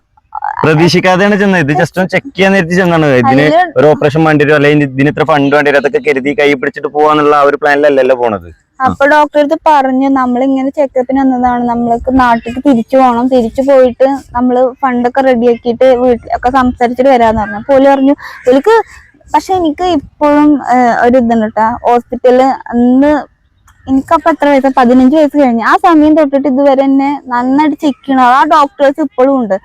പ്രതീക്ഷിക്കാതെയാണ് ചെന്നത്. ഇത് ജസ്റ്റ് ഒന്ന് ചെക്ക് ചെയ്യാൻ നേരത്തെ ചെന്നാണ്. ഇതിന് ഒരു ഓപ്പറേഷൻ വേണ്ടി വരും, അല്ലെങ്കിൽ ഇതിന് ഇത്ര ഫണ്ട് വേണ്ടി വരും, അതൊക്കെ കരുതി കൈ പിടിച്ചിട്ട് പോവാന്നുള്ള ആ ഒരു പ്ലാനിലല്ലല്ലോ പോണത്. അപ്പൊ ഡോക്ടർ അടുത്ത് പറഞ്ഞു, നമ്മളിങ്ങനെ ചെക്കപ്പിന് വന്നതാണ്, നമ്മൾക്ക് നാട്ടിലേക്ക് തിരിച്ചു പോകണം, തിരിച്ചു പോയിട്ട് നമ്മള് ഫണ്ടൊക്കെ റെഡിയാക്കിയിട്ട് വീട്ടിലൊക്കെ സംസാരിച്ചിട്ട് വരാന്ന് പറഞ്ഞു. അപ്പോൾ പറഞ്ഞു എനിക്ക്. പക്ഷെ എനിക്ക് ഇപ്പോഴും ഒരു ഇതുണ്ട് കേട്ടാ, ഹോസ്പിറ്റലില് അന്ന് എനിക്കപ്പൊ എത്ര വയസ്സ്, 15 വയസ്സ് കഴിഞ്ഞു. ആ സമയം തൊട്ടിട്ട് ഇതുവരെ തന്നെ നന്നായിട്ട് ചെക്ക് ചെയ്യണം. ആ ഡോക്ടേഴ്സ് ഇപ്പോഴും ഉണ്ട്.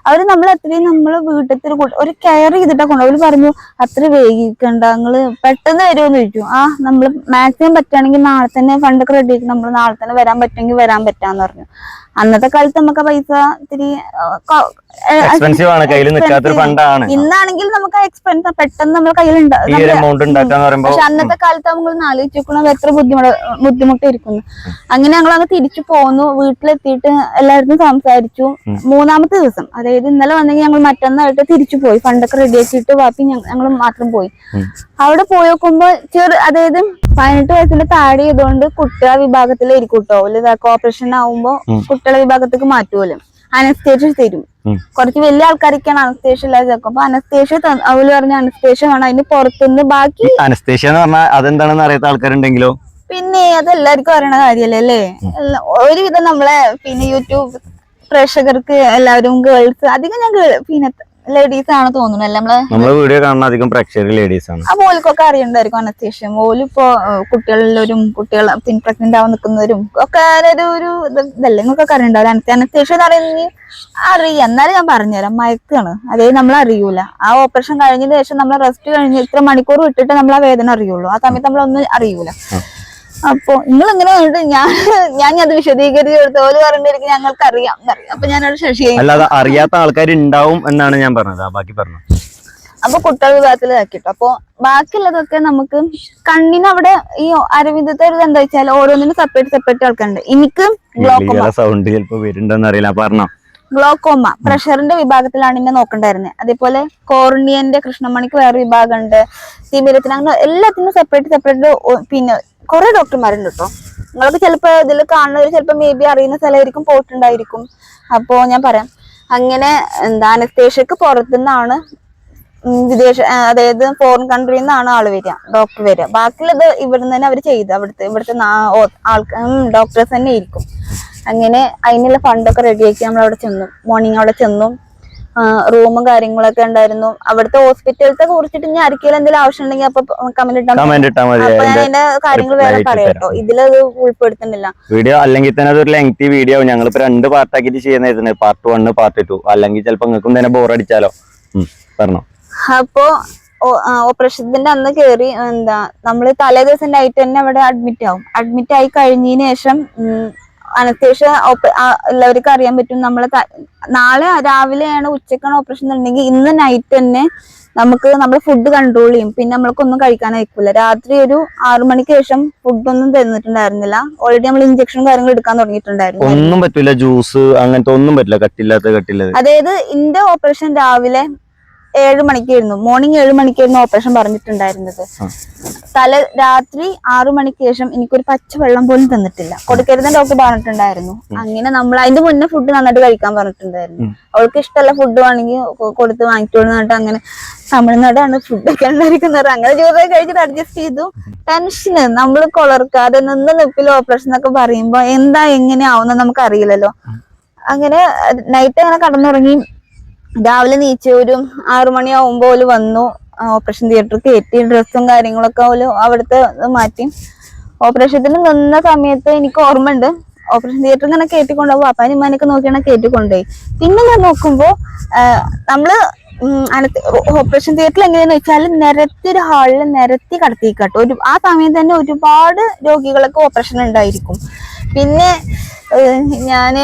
അവര് നമ്മൾ അത്രയും നമ്മള് വീട്ടിൽ ഒരു കെയർ ചെയ്തിട്ടാ കൊണ്ട്. അവര് പറഞ്ഞു അത്ര വൈകിക്കണ്ട, നിങ്ങള് പെട്ടെന്ന് വരുമെന്ന് ചോദിച്ചു. നമ്മള് മാക്സിമം പറ്റുകയാണെങ്കിൽ നാളെ തന്നെ ഫണ്ടൊക്കെ റെഡി ആക്കി നമ്മൾ നാളെ തന്നെ വരാൻ പറ്റുമെങ്കിൽ വരാൻ പറ്റാന്ന് പറഞ്ഞു. അന്നത്തെ കാലത്ത് നമുക്ക് പൈസ ഇത്തിരി എക്സ്പെൻസീവ് ആണ്, കയ്യിൽ നിൽക്കാത്തൊരു ഫണ്ടാണ്. ഇന്നാണെങ്കിൽ നമുക്ക് എക്സ്പെൻസ് പെട്ടെന്ന് നമ്മുടെ കയ്യിലുണ്ടാകും. പക്ഷെ അന്നത്തെ കാലത്ത് നമ്മൾ ആലോചിക്കണം എത്ര ബുദ്ധിമുട്ടായിരിക്കുന്നു. അങ്ങനെ ഞങ്ങൾ അങ്ങ് തിരിച്ചു പോന്നു. വീട്ടിലെത്തിയിട്ട് എല്ലായിടത്തും സംസാരിച്ചു. 3-ാമത്തെ ദിവസം, അതായത് ഇന്നലെ വന്നെങ്കിൽ ഞങ്ങൾ മറ്റന്നായിട്ട് തിരിച്ചു പോയി. ഫണ്ടൊക്കെ റെഡിയാക്കിയിട്ട് ബാക്കി ഞങ്ങൾ മാത്രം പോയി. അവിടെ പോയി നോക്കുമ്പോ അതായത് 18 വയസ്സിന്റെ താഴെ ചെയ്തുകൊണ്ട് കുട്ടികളെ വിഭാഗത്തിലായിരിക്കും കേട്ടോ. ഇതൊക്കെ ഓപ്പറേഷൻ ആവുമ്പോ കുട്ടികളെ വിഭാഗത്തേക്ക് മാറ്റുമല്ലോ, അനസ്തേഷ്യ തരും. കുറച്ച് വലിയ ആൾക്കാരൊക്കെയാണ് അനസ്തേഷ്യ ഇല്ലാതെ. അപ്പൊ അനസ്തേഷ്യ അവര് പറഞ്ഞ അനസ്തേഷ്യ വേണം, അതിന് പുറത്തുനിന്ന് ബാക്കി അനസ്തേഷ്യ എന്ന് പറഞ്ഞാൽ അതെന്താണെന്ന് അറിയാത്ത ആൾക്കാരുണ്ടെങ്കിലോ. പിന്നെ അതെല്ലാവർക്കും അറിയണ കാര്യല്ലേ അല്ലേ. ഒരുവിധം നമ്മളെ പിന്നെ യൂട്യൂബ് പ്രേക്ഷകർക്ക് എല്ലാവരും ഗേൾസ്, അധികം ഞാൻ പിന്നെ ലേഡീസ് ആണ് തോന്നുന്നു അല്ലേ നമ്മളെ വീഡിയോ കാണുന്ന അധികം പ്രേക്ഷകർ ലേഡീസ് ആണ്. ആ ഓലിക്കൊക്കെ അറിയണ്ടായിരിക്കും അനസ്തേഷ്യ. ഓലിപ്പോ കുട്ടികളിലും കുട്ടികൾ പിന്നെ പ്രഗ്നന്റ് ആവാൻ നിൽക്കുന്നവരും ഒക്കെ ഒരു ഇതല്ലേ, നിങ്ങൾക്കൊക്കെ അറിയണ്ടാവും. അനസ്തേഷ്യ എന്ന് പറയുന്നത് അറിയാം. എന്നാലും ഞാൻ പറഞ്ഞുതരാം, മയക്കാണ്. അതായത് നമ്മൾ അറിയൂല. ആ ഓപ്പറേഷൻ കഴിഞ്ഞതിന് ശേഷം നമ്മൾ റെസ്റ്റ് കഴിഞ്ഞ് ഇത്ര മണിക്കൂർ വിട്ടിട്ട് നമ്മൾ ആ വേദന അറിയുള്ളൂ. ആ സമയത്ത് നമ്മളൊന്നും അറിയൂല. അപ്പൊ നിങ്ങൾ ഇങ്ങനെ ഞാൻ അത് വിശദീകരിച്ച് കൊടുത്ത പോലെ പറഞ്ഞിരിക്കും ഞങ്ങൾക്ക് അറിയാം. അപ്പൊ ഞാനത് ശശി അല്ലാതെ അറിയാത്ത ആൾക്കാരുണ്ടാവും എന്നാണ് ഞാൻ പറഞ്ഞത്. ബാക്കി പറഞ്ഞു. അപ്പൊ കുട്ടികൾ വിഭാഗത്തിലാക്കിട്ടു. അപ്പൊ ബാക്കിയുള്ളതൊക്കെ നമുക്ക് കണ്ണിന് അവിടെ ഈ അരവിന്ദത്തെ ഒരു എന്താ വെച്ചാൽ ഓരോന്നിനും സെപ്പറേറ്റ് ആൾക്കാരുണ്ട്. എനിക്ക് സൗണ്ട് ചിലപ്പോ വരുന്നുണ്ടോന്ന് അറിയില്ല, പറഞ്ഞോ. ഗ്ലോക്കോമ പ്രഷറിന്റെ വിഭാഗത്തിലാണ് എന്നെ നോക്കണ്ടായിരുന്നത്. അതേപോലെ കോർണിയന്റെ കൃഷ്ണമണിക്ക് വേറെ വിഭാഗമുണ്ട്, തിമിരത്തിന്, അങ്ങനെ എല്ലാത്തിനും സെപ്പറേറ്റ് പിന്നെ കുറെ ഡോക്ടർമാരുണ്ട് കേട്ടോ. നിങ്ങൾക്ക് ചിലപ്പോ ഇതിൽ കാണുന്നവർ ചിലപ്പോ മേ ബി അറിയുന്ന സ്ഥലമായിരിക്കും, പോയിട്ടുണ്ടായിരിക്കും. അപ്പോ ഞാൻ പറയാം, അങ്ങനെ അനസ്തേഷ്യക്ക് പുറത്തുനിന്നാണ് അതായത് ഫോറിൻ കൺട്രിയിൽ നിന്നാണ് ആള് വരിക, ഡോക്ടർ വരിക. ബാക്കിയുള്ളത് ഇവിടുന്ന് തന്നെ അവര് ചെയ്ത് ഇവിടുത്തെ ഡോക്ടേഴ്സ് തന്നെ ഇരിക്കും. അങ്ങനെ അതിനുള്ള ഫണ്ടൊക്കെ റെഡിയാക്കി നമ്മൾ അവിടെ ചെന്നു. മോർണിംഗ് അവിടെ ചെന്നു. റൂമും കാര്യങ്ങളൊക്കെ ഉണ്ടായിരുന്നു. അവിടുത്തെ ഹോസ്പിറ്റലത്തെ കുറിച്ചിട്ട് ഇനി ആർക്കെങ്കിലും എന്തെങ്കിലും ആവശ്യം ഉണ്ടെങ്കിൽ അപ്പൊ കമന്റ് ഇട്ടാൽ മതി. അപ്പൊ ഞാൻ അതിന്റെ കാര്യങ്ങൾ വേറെ പറയാം കേട്ടോ. ഇതിലത് ഉൾപ്പെടുത്തുന്നില്ല വീഡിയോ. അല്ലെങ്കിൽ തന്നെ അതൊരു ലെങ്തി വീഡിയോ. ഞങ്ങളിപ്പോ 2 പാർട്ടാക്കിട്ട് ചെയ്യുന്നതായിരുന്നു, പാർട്ട് 1 പാർട്ട് 2. അല്ലെങ്കിൽ ചിലപ്പോ നിങ്ങൾക്കും തന്നെ ബോറടിച്ചാലോ. പറഞ്ഞോ. അപ്പോ ഓപ്പറേഷന്റെ അന്ന് കേറി നമ്മള് തലേ ദിവസം നൈറ്റ് തന്നെ അവിടെ അഡ്മിറ്റ് ആയി കഴിഞ്ഞതിന് ശേഷം അനസ്തേഷ്യ എല്ലാവർക്കും അറിയാൻ പറ്റും. നാളെ രാവിലെയാണ് ഉച്ചക്കാണ് ഓപ്പറേഷൻ എന്നുണ്ടെങ്കിൽ ഇന്ന് നൈറ്റ് തന്നെ നമ്മൾ ഫുഡ് കൺട്രോൾ ചെയ്യും. പിന്നെ നമ്മൾക്കൊന്നും കഴിക്കാൻ അയക്കില്ല. രാത്രി ഒരു 6 മണിക്ക് ശേഷം ഫുഡൊന്നും തന്നിട്ടുണ്ടായിരുന്നില്ല. ഓൾറെഡി നമ്മൾ ഇഞ്ചക്ഷൻ കാര്യങ്ങൾ എടുക്കാൻ തുടങ്ങിയിട്ടുണ്ടായിരുന്നു. ഒന്നും പറ്റില്ല, ജ്യൂസ് അങ്ങനത്തെ ഒന്നും പറ്റില്ല, കട്ടില്ലാത്ത. അതായത് എന്റെ ഓപ്പറേഷൻ രാവിലെ 7 മണിക്കായിരുന്നു, മോർണിംഗ് 7 മണിക്കായിരുന്നു ഓപ്പറേഷൻ പറഞ്ഞിട്ടുണ്ടായിരുന്നത്. രാത്രി 6 മണിക്ക് ശേഷം എനിക്കൊരു പച്ച വെള്ളം പോലും തന്നിട്ടില്ല, കൊടുക്കരുതെന്ന് ഡോക്ടർ പറഞ്ഞിട്ടുണ്ടായിരുന്നു. അങ്ങനെ നമ്മൾ അതിന്റെ മുന്നേ ഫുഡ് നന്നായിട്ട് കഴിക്കാൻ പറഞ്ഞിട്ടുണ്ടായിരുന്നു. അവൾക്ക് ഇഷ്ടമല്ല ഫുഡ് വേണമെങ്കിൽ കൊടുത്ത് വാങ്ങിച്ചോളൂ എന്നിട്ട് അങ്ങനെ തമിഴ്നാടാണ് ഫുഡൊക്കെ ഉണ്ടായിരിക്കുന്നത്. അങ്ങനെ ജോലി കഴിച്ചിട്ട് അഡ്ജസ്റ്റ് ചെയ്തു. ടെൻഷന് നമ്മൾ കൊളർക്കാതെ നിന്ന് നിപ്പിൽ ഓപ്പറേഷൻ എന്നൊക്കെ പറയുമ്പോ എങ്ങനെയാവുന്ന നമുക്ക് അറിയില്ലല്ലോ. അങ്ങനെ നൈറ്റ് അങ്ങനെ കടന്നുറങ്ങി. രാവിലെ നീച്ച് ഒരു 6 മണിയാവുമ്പോ ഓല് വന്നു. ഓപ്പറേഷൻ തിയേറ്റർ കയറ്റി. ഡ്രസ്സും കാര്യങ്ങളൊക്കെ ഓല് അവിടുത്തെ മാറ്റി. ഓപ്പറേഷത്തിന് നിന്ന സമയത്ത് എനിക്ക് ഓർമ്മയുണ്ട്, ഓപ്പറേഷൻ തിയേറ്റർ ഇങ്ങനെ കയറ്റിക്കൊണ്ടുപോകും. അപ്പാനും ഉമ്മാനൊക്കെ നോക്കിയാണ് കയറ്റിക്കൊണ്ടുപോയി. പിന്നെ ഞാൻ നോക്കുമ്പോ നമ്മള് ഓപ്പറേഷൻ തിയേറ്ററിൽ എങ്ങനെയാന്ന് വെച്ചാൽ ഒരു ഹാളിൽ നിരത്തി കടത്തിക്കാട്ടോ. ആ സമയം തന്നെ ഒരുപാട് രോഗികളൊക്കെ ഓപ്പറേഷൻ ഉണ്ടായിരിക്കും. പിന്നെ ഞാൻ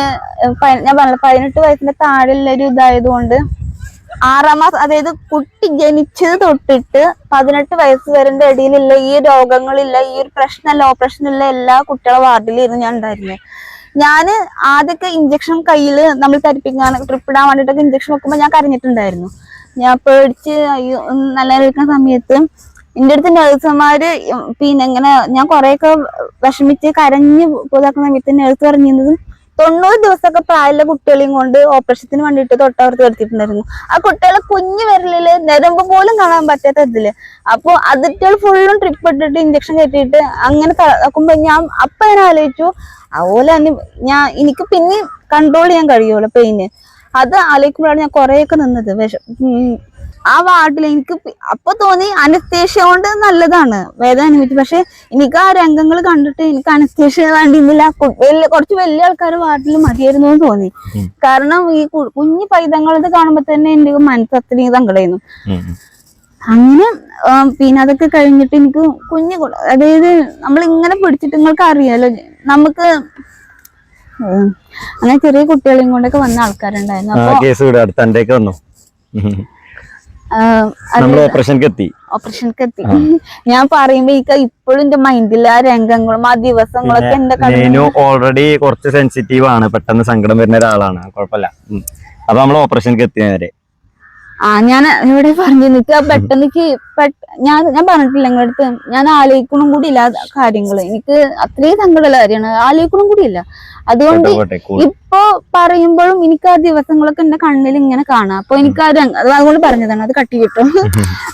പറഞ്ഞ 18 വയസ്സിന്റെ താഴെയുള്ള ഒരു ഇതായതുകൊണ്ട് 6-ാം മാസം, അതായത് കുട്ടി ജനിച്ചത് തൊട്ടിട്ട് 18 വയസ്സ് വരെ ഇടയിലുള്ള ഈ രോഗങ്ങളില്ല, ഈ ഒരു പ്രശ്നമല്ല, ഓപ്പറേഷനുള്ള എല്ലാ കുട്ടികളെ വാർഡിലായിരുന്നു ഞാൻ ഉണ്ടായിരുന്നത്. ഞാന് ആദ്യമൊക്കെ ഇഞ്ചക്ഷൻ കയ്യിൽ നമ്മൾ തരിപ്പിക്കാൻ ട്രിപ്പ് ഇടാൻ വേണ്ടിയിട്ടൊക്കെ ഇഞ്ചക്ഷൻ വെക്കുമ്പോൾ ഞാൻ കരഞ്ഞിട്ടുണ്ടായിരുന്നു. ഞാൻ പേടിച്ച് നല്ല കഴിക്കുന്ന സമയത്ത് എന്റെ അടുത്ത് നഴ്സുമാര് പിന്നെ ഇങ്ങനെ ഞാൻ കൊറേയൊക്കെ വിഷമിച്ച് കരഞ്ഞ് പോതാക്കുന്ന സമയത്ത് നഴ്സ് പറഞ്ഞിരുന്നത് 90 ദിവസമൊക്കെ പ്രായമുള്ള കുട്ടികളെയും കൊണ്ട് ഓപ്പറേഷത്തിന് വേണ്ടിയിട്ട് തൊട്ടവർക്ക് എടുത്തിട്ടുണ്ടായിരുന്നു. ആ കുട്ടികളെ കുഞ്ഞു വിരലില് നരമ്പ് പോലും കാണാൻ പറ്റാത്ത ഇതില്. അപ്പൊ അതിറ്റുകൾ ഫുള്ളും ട്രിപ്പ് ഇട്ടിട്ട് ഇഞ്ചക്ഷൻ കയറ്റിയിട്ട് അങ്ങനെ നോക്കുമ്പോ ഞാൻ ആലോചിച്ചു അതുപോലെ തന്നെ എനിക്ക് പിന്നെ കൺട്രോൾ ചെയ്യാൻ കഴിയുമല്ലോ പെയിന്. അത് ആലോചിക്കുമ്പോഴാണ് ഞാൻ കുറെയൊക്കെ നിന്നത്. ആ വാർഡിൽ എനിക്ക് അപ്പൊ തോന്നി അനസ്തേഷ്യ കൊണ്ട് നല്ലതാണ് വേദന അനുഭവിച്ചു. പക്ഷെ എനിക്ക് ആ രംഗങ്ങൾ കണ്ടിട്ട് എനിക്ക് അനസ്തേഷ്യ വേണ്ടിയിരുന്നില്ല. കുറച്ച് വലിയ ആൾക്കാർ വാർഡിൽ മതിയായിരുന്നു എന്ന് തോന്നി. കാരണം ഈ കുഞ്ഞു പൈതങ്ങളത് കാണുമ്പോ തന്നെ എന്റെ മനസ്സ് അത്രയും സങ്കടമായിരുന്നു. അങ്ങനെ പിന്നെ അതൊക്കെ കഴിഞ്ഞിട്ട് എനിക്ക് അതായത് നമ്മൾ ഇങ്ങനെ പിടിച്ചിട്ട് നിങ്ങൾക്ക് അറിയാലോ, നമുക്ക് അങ്ങനെ ചെറിയ കുട്ടികളെയും കൊണ്ടൊക്കെ വന്ന ആൾക്കാരുണ്ടായിരുന്നു. അപ്പൊ ഓപ്പറേഷൻക്ക് എത്തി. ഞാൻ പറയുമ്പോ ഇപ്പോഴും എന്റെ മൈൻഡിൽ ആ രംഗങ്ങളും ആ ദിവസങ്ങളൊക്കെ എന്റെ ഓൾറെഡി കുറച്ച് സെൻസിറ്റീവ് ആണ്, പെട്ടെന്ന് സങ്കടം വരുന്ന ഒരാളാണ്. കുഴപ്പമില്ല. അപ്പൊ നമ്മൾ ഓപ്പറേഷൻക്ക് എത്തിയവരെ ഞാൻ ഇവിടെ പറഞ്ഞു നിൽക്കുക. പെട്ടെന്ന് ഞാൻ പറഞ്ഞിട്ടില്ല നിങ്ങളുടെ അടുത്ത്, ഞാൻ ആലോചിക്കണം കൂടി ഇല്ല കാര്യങ്ങള്. എനിക്ക് അത്രയും സങ്കടമുള്ള കാര്യമാണ്, ആലോചിക്കണം കൂടി ഇല്ല. അതുകൊണ്ട് ഇപ്പൊ പറയുമ്പോഴും എനിക്ക് ആ ദിവസങ്ങളൊക്കെ എന്റെ കണ്ണിൽ ഇങ്ങനെ കാണാം. അപ്പൊ എനിക്ക് അതുകൊണ്ട് പറഞ്ഞതാണ്, അത് കട്ടി കിട്ടും.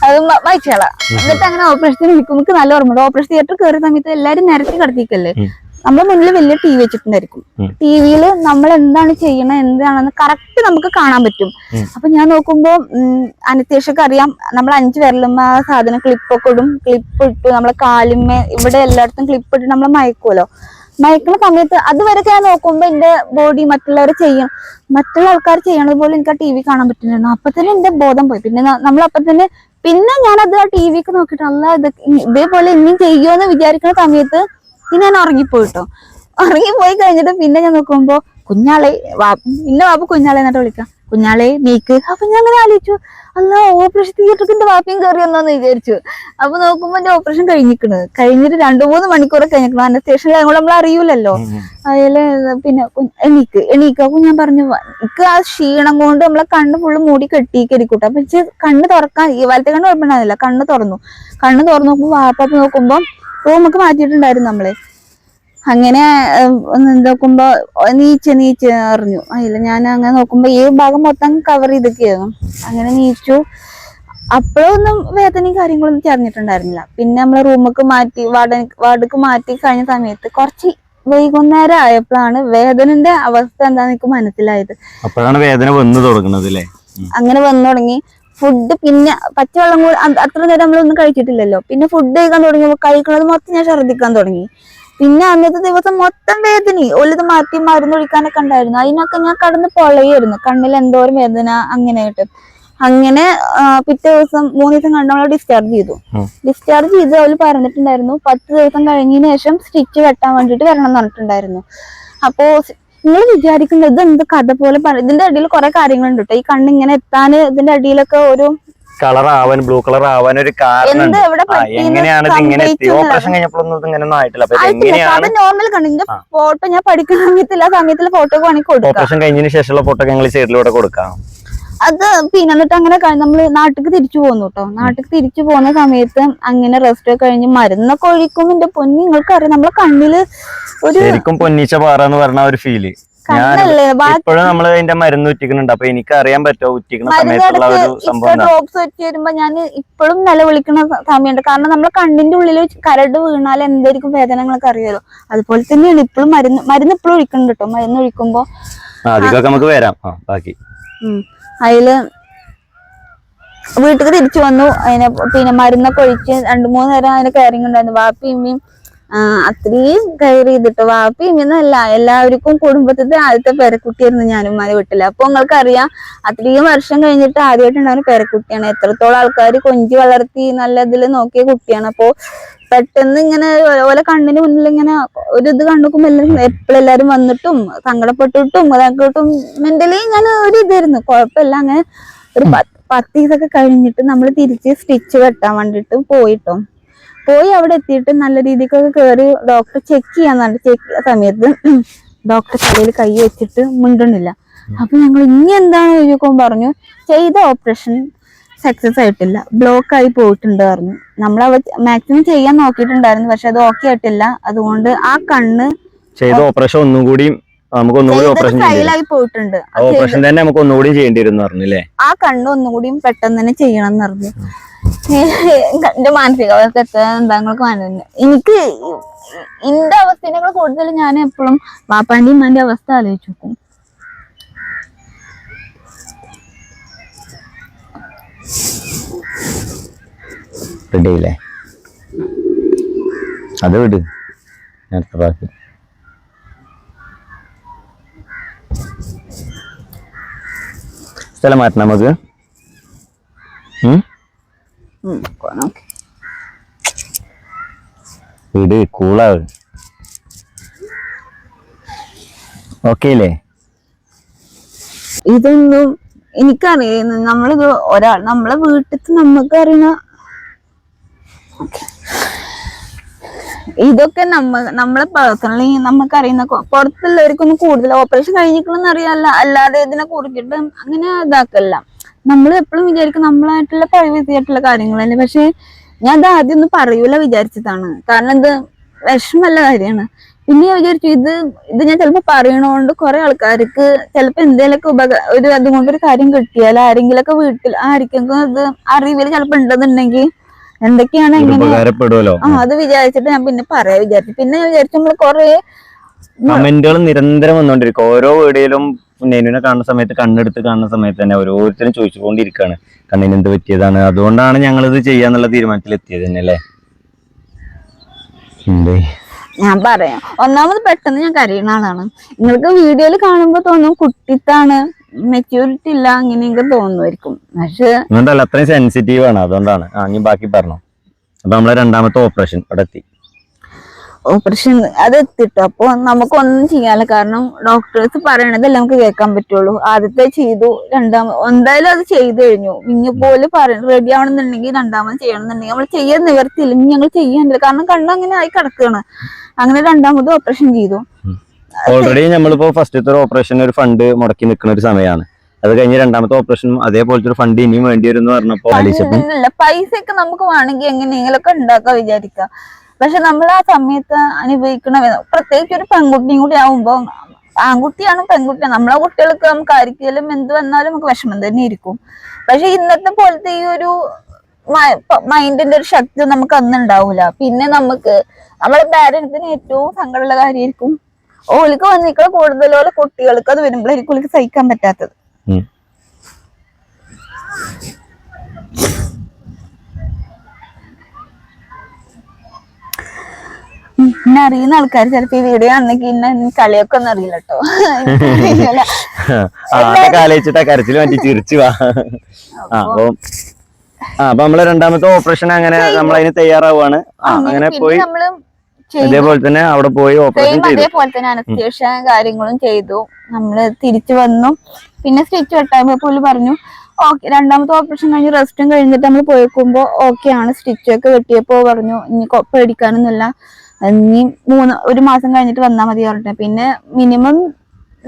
അത് വായിച്ചാളാ. എന്നിട്ട് അങ്ങനെ ഓപ്പറേഷൻ എനിക്ക് നല്ല ഓർമ്മ. ഓപ്പറേഷൻ തിയേറ്റർ കയറിയ സമയത്ത് എല്ലാരും നിരത്തി കിടത്തിക്കല്ലേ, നമ്മുടെ മുന്നിൽ വലിയ ടി വി വെച്ചിട്ടുണ്ടായിരിക്കും. ടിവിയിൽ നമ്മൾ എന്താണ് ചെയ്യണത് എന്താണെന്ന് കറക്റ്റ് നമുക്ക് കാണാൻ പറ്റും. അപ്പൊ ഞാൻ നോക്കുമ്പോ അനസ്തേഷ്യക്ക് അറിയാം നമ്മൾ 5 വിരലും ആ സാധനം ക്ലിപ്പൊക്കെ ഇടും. ക്ലിപ്പ് ഇട്ടു നമ്മളെ കാലിന്മേ ഇവിടെ എല്ലായിടത്തും ക്ലിപ്പ് ഇട്ട് നമ്മളെ മയക്കുമല്ലോ. മയക്കുന്ന സമയത്ത് അതുവരെ ഞാൻ നോക്കുമ്പോ എന്റെ ബോഡി മറ്റുള്ള ആൾക്കാർ ചെയ്യണത് പോലെ എനിക്ക് ആ ടി വി കാണാൻ പറ്റുന്നുണ്ടായിരുന്നു. അപ്പൊ തന്നെ എന്റെ ബോധം പോയി. പിന്നെ പിന്നെ ഞാനത് ആ ടി വിക്ക് നോക്കിയിട്ട് ഇതേപോലെ ഇനിയും ചെയ്യുമോന്ന് വിചാരിക്കുന്ന സമയത്ത് പിന്നെ ഞാൻ ഉറങ്ങിപ്പോയിട്ടോ. ഉറങ്ങിപ്പോയി കഴിഞ്ഞിട്ട് പിന്നെ ഞാൻ നോക്കുമ്പോ കുഞ്ഞാളെ വാപ്പ കുഞ്ഞാളെ എന്നിട്ട് വിളിക്കാം, കുഞ്ഞാളെ നീക്ക്. അപ്പൊ ഞാൻ അങ്ങനെ ആലോചിച്ചു, ഓപ്പറേഷൻ തിയേറ്റർക്ക് എന്റെ വാപ്പയും കയറി വന്നോന്ന് വിചാരിച്ചു. അപ്പൊ നോക്കുമ്പോ എന്റെ ഓപ്പറേഷൻ കഴിഞ്ഞിട്ട് 2-3 മണിക്കൂർ കഴിഞ്ഞിരിക്കണം. അനസ്തേഷ്യ നമ്മൾ അറിയൂലല്ലോ. അതില് പിന്നെ എണീക്ക്. അപ്പൊ ഞാൻ പറഞ്ഞു എനിക്ക് ആ ക്ഷീണം കൊണ്ട് നമ്മളെ കണ്ണ് ഫുള്ള് മൂടി കെട്ടിയിരിക്കൂട്ടെ. അപ്പൊ കണ്ണ് തുറക്കാൻ വലത്തെ കണ്ണ് കുഴപ്പമുണ്ടായിരുന്നില്ല. കണ്ണ് തുറന്നു നോക്കുമ്പോ വാപ്പ നോക്കുമ്പോ റൂമൊക്കെ മാറ്റിയിട്ടുണ്ടായിരുന്നു നമ്മളെ. അങ്ങനെ നോക്കുമ്പോ നീച്ച് അറിഞ്ഞു. അതില്ല ഞാൻ അങ്ങനെ നോക്കുമ്പോ ഈ ഭാഗം മൊത്തം കവർ ചെയ്തൊക്കെയായിരുന്നു. അങ്ങനെ നീച്ചു. അപ്പോഴൊന്നും വേദനയും കാര്യങ്ങളൊന്നും അറിഞ്ഞിട്ടുണ്ടായിരുന്നില്ല. പിന്നെ നമ്മളെ റൂമൊക്കെ മാറ്റി വാർഡക്ക് മാറ്റി കഴിഞ്ഞ സമയത്ത് കുറച്ച് വൈകുന്നേരം ആയപ്പോഴാണ് വേദനന്റെ അവസ്ഥ എന്താന്ന് എനിക്ക് മനസ്സിലായത്. അപ്പോഴാണ് വേദന വന്നു തുടങ്ങുന്നത് അല്ലേ? അങ്ങനെ വന്നു തുടങ്ങി. ഫുഡ് പിന്നെ പച്ചവെള്ളം കൂടി അത്ര നേരം നമ്മളൊന്നും കഴിച്ചിട്ടില്ലല്ലോ. പിന്നെ ഫുഡ് കഴിക്കാൻ തുടങ്ങിയപ്പോൾ കഴിക്കുന്നത് മൊത്തം ഞാൻ ഛർദ്ദിക്കാൻ തുടങ്ങി. പിന്നെ അന്നത്തെ ദിവസം മൊത്തം വേദന, ഒലിത് മാറ്റി മരുന്ന് ഒഴിക്കാനൊക്കെ ഉണ്ടായിരുന്നു. അതിനൊക്കെ ഞാൻ കടന്ന് പൊളയായിരുന്നു. കണ്ണിൽ എന്തോരം വേദന അങ്ങനെയായിട്ട്. അങ്ങനെ പിറ്റേ ദിവസം 3 ദിവസം കണ്ട് നമ്മളെ ഡിസ്ചാർജ് ചെയ്തു. അവര് പറഞ്ഞിട്ടുണ്ടായിരുന്നു 10 ദിവസം കഴിഞ്ഞതിന് ശേഷം സ്റ്റിച്ച് വെട്ടാൻ വേണ്ടിട്ട് വരണം എന്ന് പറഞ്ഞിട്ടുണ്ടായിരുന്നു. അപ്പോ നിങ്ങൾ വിചാരിക്കുന്നത് ഇത് എന്ത് കഥ പോലെ ഇതിന്റെ അടിയിൽ കുറെ കാര്യങ്ങളുണ്ട് കേട്ടോ. ഈ കണ്ണിങ്ങനെ എത്താൻ ഇതിന്റെ അടിയിലൊക്കെ ഒരു ബ്ലൂ കളർ ആവാൻ ഒരു കാരണം നോർമൽ കണ്ണിന്റെ ഫോട്ടോ ഞാൻ പഠിക്കുന്ന സമയത്തുള്ള ഫോട്ടോ വേണമെങ്കിൽ കൊടുക്കാം. ഓപ്പറേഷൻ കഴിഞ്ഞതിന് ശേഷമുള്ള ഫോട്ടോ ഞങ്ങൾ സൈഡിലൂടെ കൊടുക്കാം. അത് പിന്നെ എന്നിട്ട് അങ്ങനെ നമ്മള് നാട്ടിക്ക് തിരിച്ചു പോന്നു കേട്ടോ. നാട്ടിക്ക് തിരിച്ചു പോകുന്ന സമയത്ത് അങ്ങനെ റെസ്റ്റ് ഒക്കെ കഴിഞ്ഞ് മരുന്നൊക്കെ ഒഴിക്കും. എന്റെ പൊന്നി നിങ്ങൾക്കറിയാം നമ്മളെ കണ്ണില് ഒരു ശരിക്കും പൊന്നീച്ച പാറന്ന് പറഞ്ഞ ഒരു ഫീല്. ഇപ്പോഴും നമ്മള് അതിന്റെ മരുന്ന് ഉറ്റിക്കുന്നുണ്ട്. അപ്പൊ എനിക്ക് അറിയാൻ പറ്റുമോ ഉറ്റിക്കുന്ന സമയത്തുള്ള ഒരു സംഭവം. ഡ്രോപ്സ് വെച്ച് വരുമ്പോ ഞാൻ ഇപ്പോഴും നിലവിളിക്കുന്ന സമയമുണ്ട്. കാരണം നമ്മളെ കണ്ണിന്റെ ഉള്ളിൽ കരട് വീണാൽ എന്തായിരിക്കും വേദനകളൊക്കെ അറിയാലോ. അതുപോലെ തന്നെയാണ് ഇപ്പോഴും മരുന്ന് ഇപ്പോഴും ഒഴിക്കുന്നുണ്ട് കേട്ടോ. മരുന്ന് ഒഴിക്കുമ്പോ അധികമൊക്കെ നമുക്ക് വരാം. ബാക്കി അതില് വീട്ടിൽ തിരിച്ചു വന്നു. അതിനെ പിന്നെ മരുന്നൊക്കെ ഒഴിച്ച് 2-3 നേരം അതിന് കെയറിങ് ഉണ്ടായിരുന്നു. വാപ്പിയും അത്രയും കെയർ ചെയ്തിട്ട് വാപ്പിന്നല്ല എല്ലാവർക്കും കുടുംബത്തിന്റെ ആദ്യത്തെ പേരക്കുട്ടിയായിരുന്നു ഞാനും ഉമ്മാന്റെ വീട്ടില്. അപ്പൊ നിങ്ങൾക്കറിയാം അത്രയും വർഷം കഴിഞ്ഞിട്ട് ആദ്യമായിട്ടുണ്ടാകുന്ന പേരക്കുട്ടിയാണ്. എത്രത്തോളം ആൾക്കാർ കൊഞ്ചി വളർത്തി നല്ല ഇതിൽ നോക്കിയ കുട്ടിയാണ്. അപ്പോ പെട്ടെന്ന് ഇങ്ങനെ ഓരോ കണ്ണിന് മുന്നിൽ ഇങ്ങനെ ഒരു ഇത് കണ്ടുക്കും എപ്പോഴെല്ലാരും വന്നിട്ടും സങ്കടപ്പെട്ടിട്ടും അതാക്കിട്ടും മെന്റലി ഞാൻ ഒരു ഇതായിരുന്നു. കുഴപ്പമില്ല. അങ്ങനെ ഒരു 10 ദിവസമൊക്കെ കഴിഞ്ഞിട്ട് നമ്മൾ തിരിച്ച് സ്റ്റിച്ച് വെട്ടാൻ വേണ്ടിട്ട് പോയി അവിടെ എത്തിയിട്ട് നല്ല രീതിക്കൊക്കെ കയറി ഡോക്ടർ ചെക്ക് ചെയ്യാൻ സമയത്ത് ഡോക്ടർ തലയിൽ കൈ വെച്ചിട്ട് മിണ്ടണില്ല. അപ്പൊ ഞങ്ങൾ ഇനി എന്താണ് ചോദിക്കുമ്പോൾ പറഞ്ഞു ചെയ്ത ഓപ്പറേഷൻ സക്സസ് ആയിട്ടില്ല, ബ്ലോക്ക് ആയി പോയിട്ടുണ്ട് പറഞ്ഞു. നമ്മൾ മാക്സിമം ചെയ്യാൻ നോക്കിയിട്ടുണ്ടായിരുന്നു, പക്ഷെ അത് ഓക്കെ ആയിട്ടില്ല. അതുകൊണ്ട് ആ കണ്ണ് ചെയ്ത ഓപ്പറേഷൻ ഒന്നുകൂടി നമുക്ക് ഒന്നുകൂടി ഓപ്പറേഷൻ ഫെയിലായി പോയിട്ടുണ്ട്. ഓപ്പറേഷൻ തന്നെ നമുക്ക് ഒന്നുകൂടി ചെയ്യേണ്ടി വരും പറഞ്ഞില്ലേ? ആ കണ്ണ് ഒന്നുകൂടിയും പെട്ടെന്ന് തന്നെ ചെയ്യണം എന്ന് പറഞ്ഞു. എന്റെ മാനസികാവസ്ഥ എന്താ നിങ്ങൾക്ക് മനസ്സിലായി? എനിക്ക് എന്റെ അവസ്ഥേനേക്കാൾ കൂടുതൽ ഞാൻ എപ്പോഴും പാപ്പാന്റെ ഉമ്മാന്റെ അവസ്ഥ ആലോചിച്ചു നോക്കും. റെഡിയില്ലേ? അത് വിട്, അടുത്ത പ്രാവശ്യം സ്ഥലം മാറ്റണം നമുക്ക്. വീട് കൂളാവ്. ഓക്കെ അല്ലേ? ഇതൊന്നും എനിക്കറിയുന്നു. നമ്മളിത് നമ്മളെ വീട്ടിൽ നമുക്ക് അറിയണ ഇതൊക്കെ നമ്മളെ പേഴ്സണലി നമുക്കറിയുന്ന, പുറത്തുള്ളവർക്കൊന്നും കൂടുതൽ ഓപ്പറേഷൻ കഴിഞ്ഞിരിക്കണമെന്ന് അറിയാല്ല, അല്ലാതെ ഇതിനെ കുറിച്ചിട്ട് അങ്ങനെ ഇതാക്കല്ല. നമ്മൾ എപ്പോഴും വിചാരിക്കും നമ്മളായിട്ടുള്ള പ്രൈവസി ആയിട്ടുള്ള കാര്യങ്ങളല്ലേ. പക്ഷെ ഞാൻ അത് ആദ്യം ഒന്നും പറയൂല വിചാരിച്ചതാണ്. കാരണം ഇത് വിഷമല്ല കാര്യമാണ്. പിന്നെ ഞാൻ വിചാരിച്ചു ഇത് ഞാൻ ചിലപ്പോ പറയണോണ്ട് കുറെ ആൾക്കാർക്ക് ചിലപ്പോ എന്തെങ്കിലുമൊക്കെ ഒരു അതുകൊണ്ടൊരു കാര്യം കിട്ടിയാൽ ആരെങ്കിലൊക്കെ വീട്ടിൽ ആർക്കെങ്കിലും ഇത് അറിവിൽ ചിലപ്പോ ഉണ്ടെന്നുണ്ടെങ്കിൽ എന്തൊക്കെയാണ് എങ്ങനെ അത് വിചാരിച്ചിട്ട് ഞാൻ പിന്നെ പറയാ വിചാരിച്ചു. പിന്നെ ഞാൻ വിചാരിച്ചു നമ്മള് കൊറേ കമന്റുകൾ നിരന്തരം വന്നോണ്ടിരിക്കും. ഓരോ വീഡിയോയിലും നെനുവിനെ കാണുന്ന സമയത്ത്, കണ്ണെടുത്ത് കാണുന്ന സമയത്ത് തന്നെ ഓരോരുത്തരും ചോദിച്ചുകൊണ്ടിരിക്കുകയാണ് കണ്ണിന് എന്ത് പറ്റിയതാണ്. അതുകൊണ്ടാണ് ഞങ്ങൾ ഇത് ചെയ്യാന്നുള്ള തീരുമാനത്തിൽ എത്തിയത് തന്നെ അല്ലേ? ഞാൻ പറയാം, ഒന്നാമത് പെട്ടെന്ന് ഞാൻ കരയുന്ന ആളാണ്. നിങ്ങൾക്ക് വീഡിയോയിൽ കാണുമ്പോ തോന്നും കുട്ടിത്താണ്, മെച്യൂരിറ്റി ഇല്ല, അങ്ങനെയൊക്കെ തോന്നുമായിരിക്കും. പക്ഷെ അത്രയും സെൻസിറ്റീവ് ആണ്, അതുകൊണ്ടാണ്. ബാക്കി പറഞ്ഞു. അപ്പൊ നമ്മളെ രണ്ടാമത്തെ ഓപ്പറേഷൻ അവിടെ എത്തി. ഓപ്പറേഷൻ അത് എത്തിട്ടോ. അപ്പൊ നമുക്കൊന്നും ചെയ്യാനില്ല, കാരണം ഡോക്ടേഴ്സ് പറയണതല്ലേ നമുക്ക് കേൾക്കാൻ പറ്റുള്ളൂ. ആദ്യത്തെ ചെയ്തു, എന്തായാലും അത് ചെയ്തു കഴിഞ്ഞു. ഇനി പോലെ റെഡി ആവണമെന്നുണ്ടെങ്കിൽ രണ്ടാമത് ചെയ്യണമെന്നുണ്ടെങ്കിൽ നമ്മൾ ചെയ്യാൻ നിവർത്തിയില്ല. ഇനി ഞങ്ങൾ ചെയ്യാനില്ല, കാരണം കണ്ണ് അങ്ങനെ ആയി കിടക്കുകയാണ്. അങ്ങനെ രണ്ടാമത് ഓപ്പറേഷൻ ചെയ്തു. ഓൾറെഡി നമ്മളിപ്പോ ഫസ്റ്റത്തെ ഓപ്പറേഷൻ ഒരു ഫണ്ട് മുടക്കി നിൽക്കുന്ന ഒരു സമയമാണ്. അത് കഴിഞ്ഞ് രണ്ടാമത്തെ ഓപ്പറേഷനും അതേപോലത്തെ ഒരു ഫണ്ട് ഇനിയും വേണ്ടി വരും എന്ന് പറഞ്ഞപ്പോ പൈസ ഒക്കെ നമുക്ക് വേണമെങ്കിൽ എങ്ങനെയെങ്കിലൊക്കെ ഉണ്ടാക്കാൻ വിചാരിക്കാം. പക്ഷെ നമ്മൾ ആ സമയത്ത് അനുഭവിക്കണ, പ്രത്യേകിച്ച് ഒരു പെൺകുട്ടിയും കൂടി ആവുമ്പോ, ആൺകുട്ടിയാണ് പെൺകുട്ടിയാണ്, നമ്മളെ കുട്ടികൾക്ക് നമുക്ക് ആർക്കെങ്കിലും എന്ത് വന്നാലും നമുക്ക് വിഷമം തന്നെ ഇരിക്കും. പക്ഷെ ഇന്നത്തെ പോലത്തെ ഈ ഒരു മൈൻഡിന്റെ ഒരു ശക്തി നമുക്ക് അന്ന് ഉണ്ടാവൂല. പിന്നെ നമുക്ക് നമ്മളെ പാരന്റ്സിന് ഏറ്റവും സങ്കടമുള്ള കാര്യമായിരിക്കും ഓലിക്ക് വന്നിക്കളെ കൂടുതലോലെ കുട്ടികൾക്ക് അത് വരുമ്പോഴായിരിക്കും ഓലിക്ക് സഹിക്കാൻ പറ്റാത്തത്. പിന്നെ അറിയുന്ന ആൾക്കാർ ചിലപ്പോ ഈ വീഡിയോ ആണെങ്കിൽ ഇന്നെ കളിയൊക്കെ ഒന്നും അറിയില്ല കേട്ടോ. കരച്ചിൽ മാറ്റി ചിരിച്ചു വാ. അപ്പൊ നമ്മള് രണ്ടാമത്തെ ഓപ്പറേഷൻ അങ്ങനെ നമ്മൾ അതിന് തയ്യാറാവുകയാണ്. അങ്ങനെ പോയി അതേപോലെ തന്നെ അവിടെ പോയി ഓപ്പറേഷൻ ചെയ്തു. അതേപോലെ തന്നെ അനസ്തേഷ്യ കാര്യങ്ങളും ചെയ്തു. നമ്മള് തിരിച്ചു വന്നു. പിന്നെ സ്റ്റിച്ച് വെട്ടാകുമ്പോ പോലും പറഞ്ഞു ഓക്കെ. രണ്ടാമത്തെ ഓപ്പറേഷൻ കഴിഞ്ഞ് റെസ്റ്റും കഴിഞ്ഞിട്ട് നമ്മൾ പോയിക്കുമ്പോ ഓക്കെ ആണ്. സ്റ്റിച്ചൊക്കെ വെട്ടിയപ്പോ പറഞ്ഞു ഇനി പേടിക്കാനൊന്നുമില്ല, ഇനി ഒരു മാസം കഴിഞ്ഞിട്ട് വന്നാൽ മതി പറഞ്ഞിട്ട്. പിന്നെ മിനിമം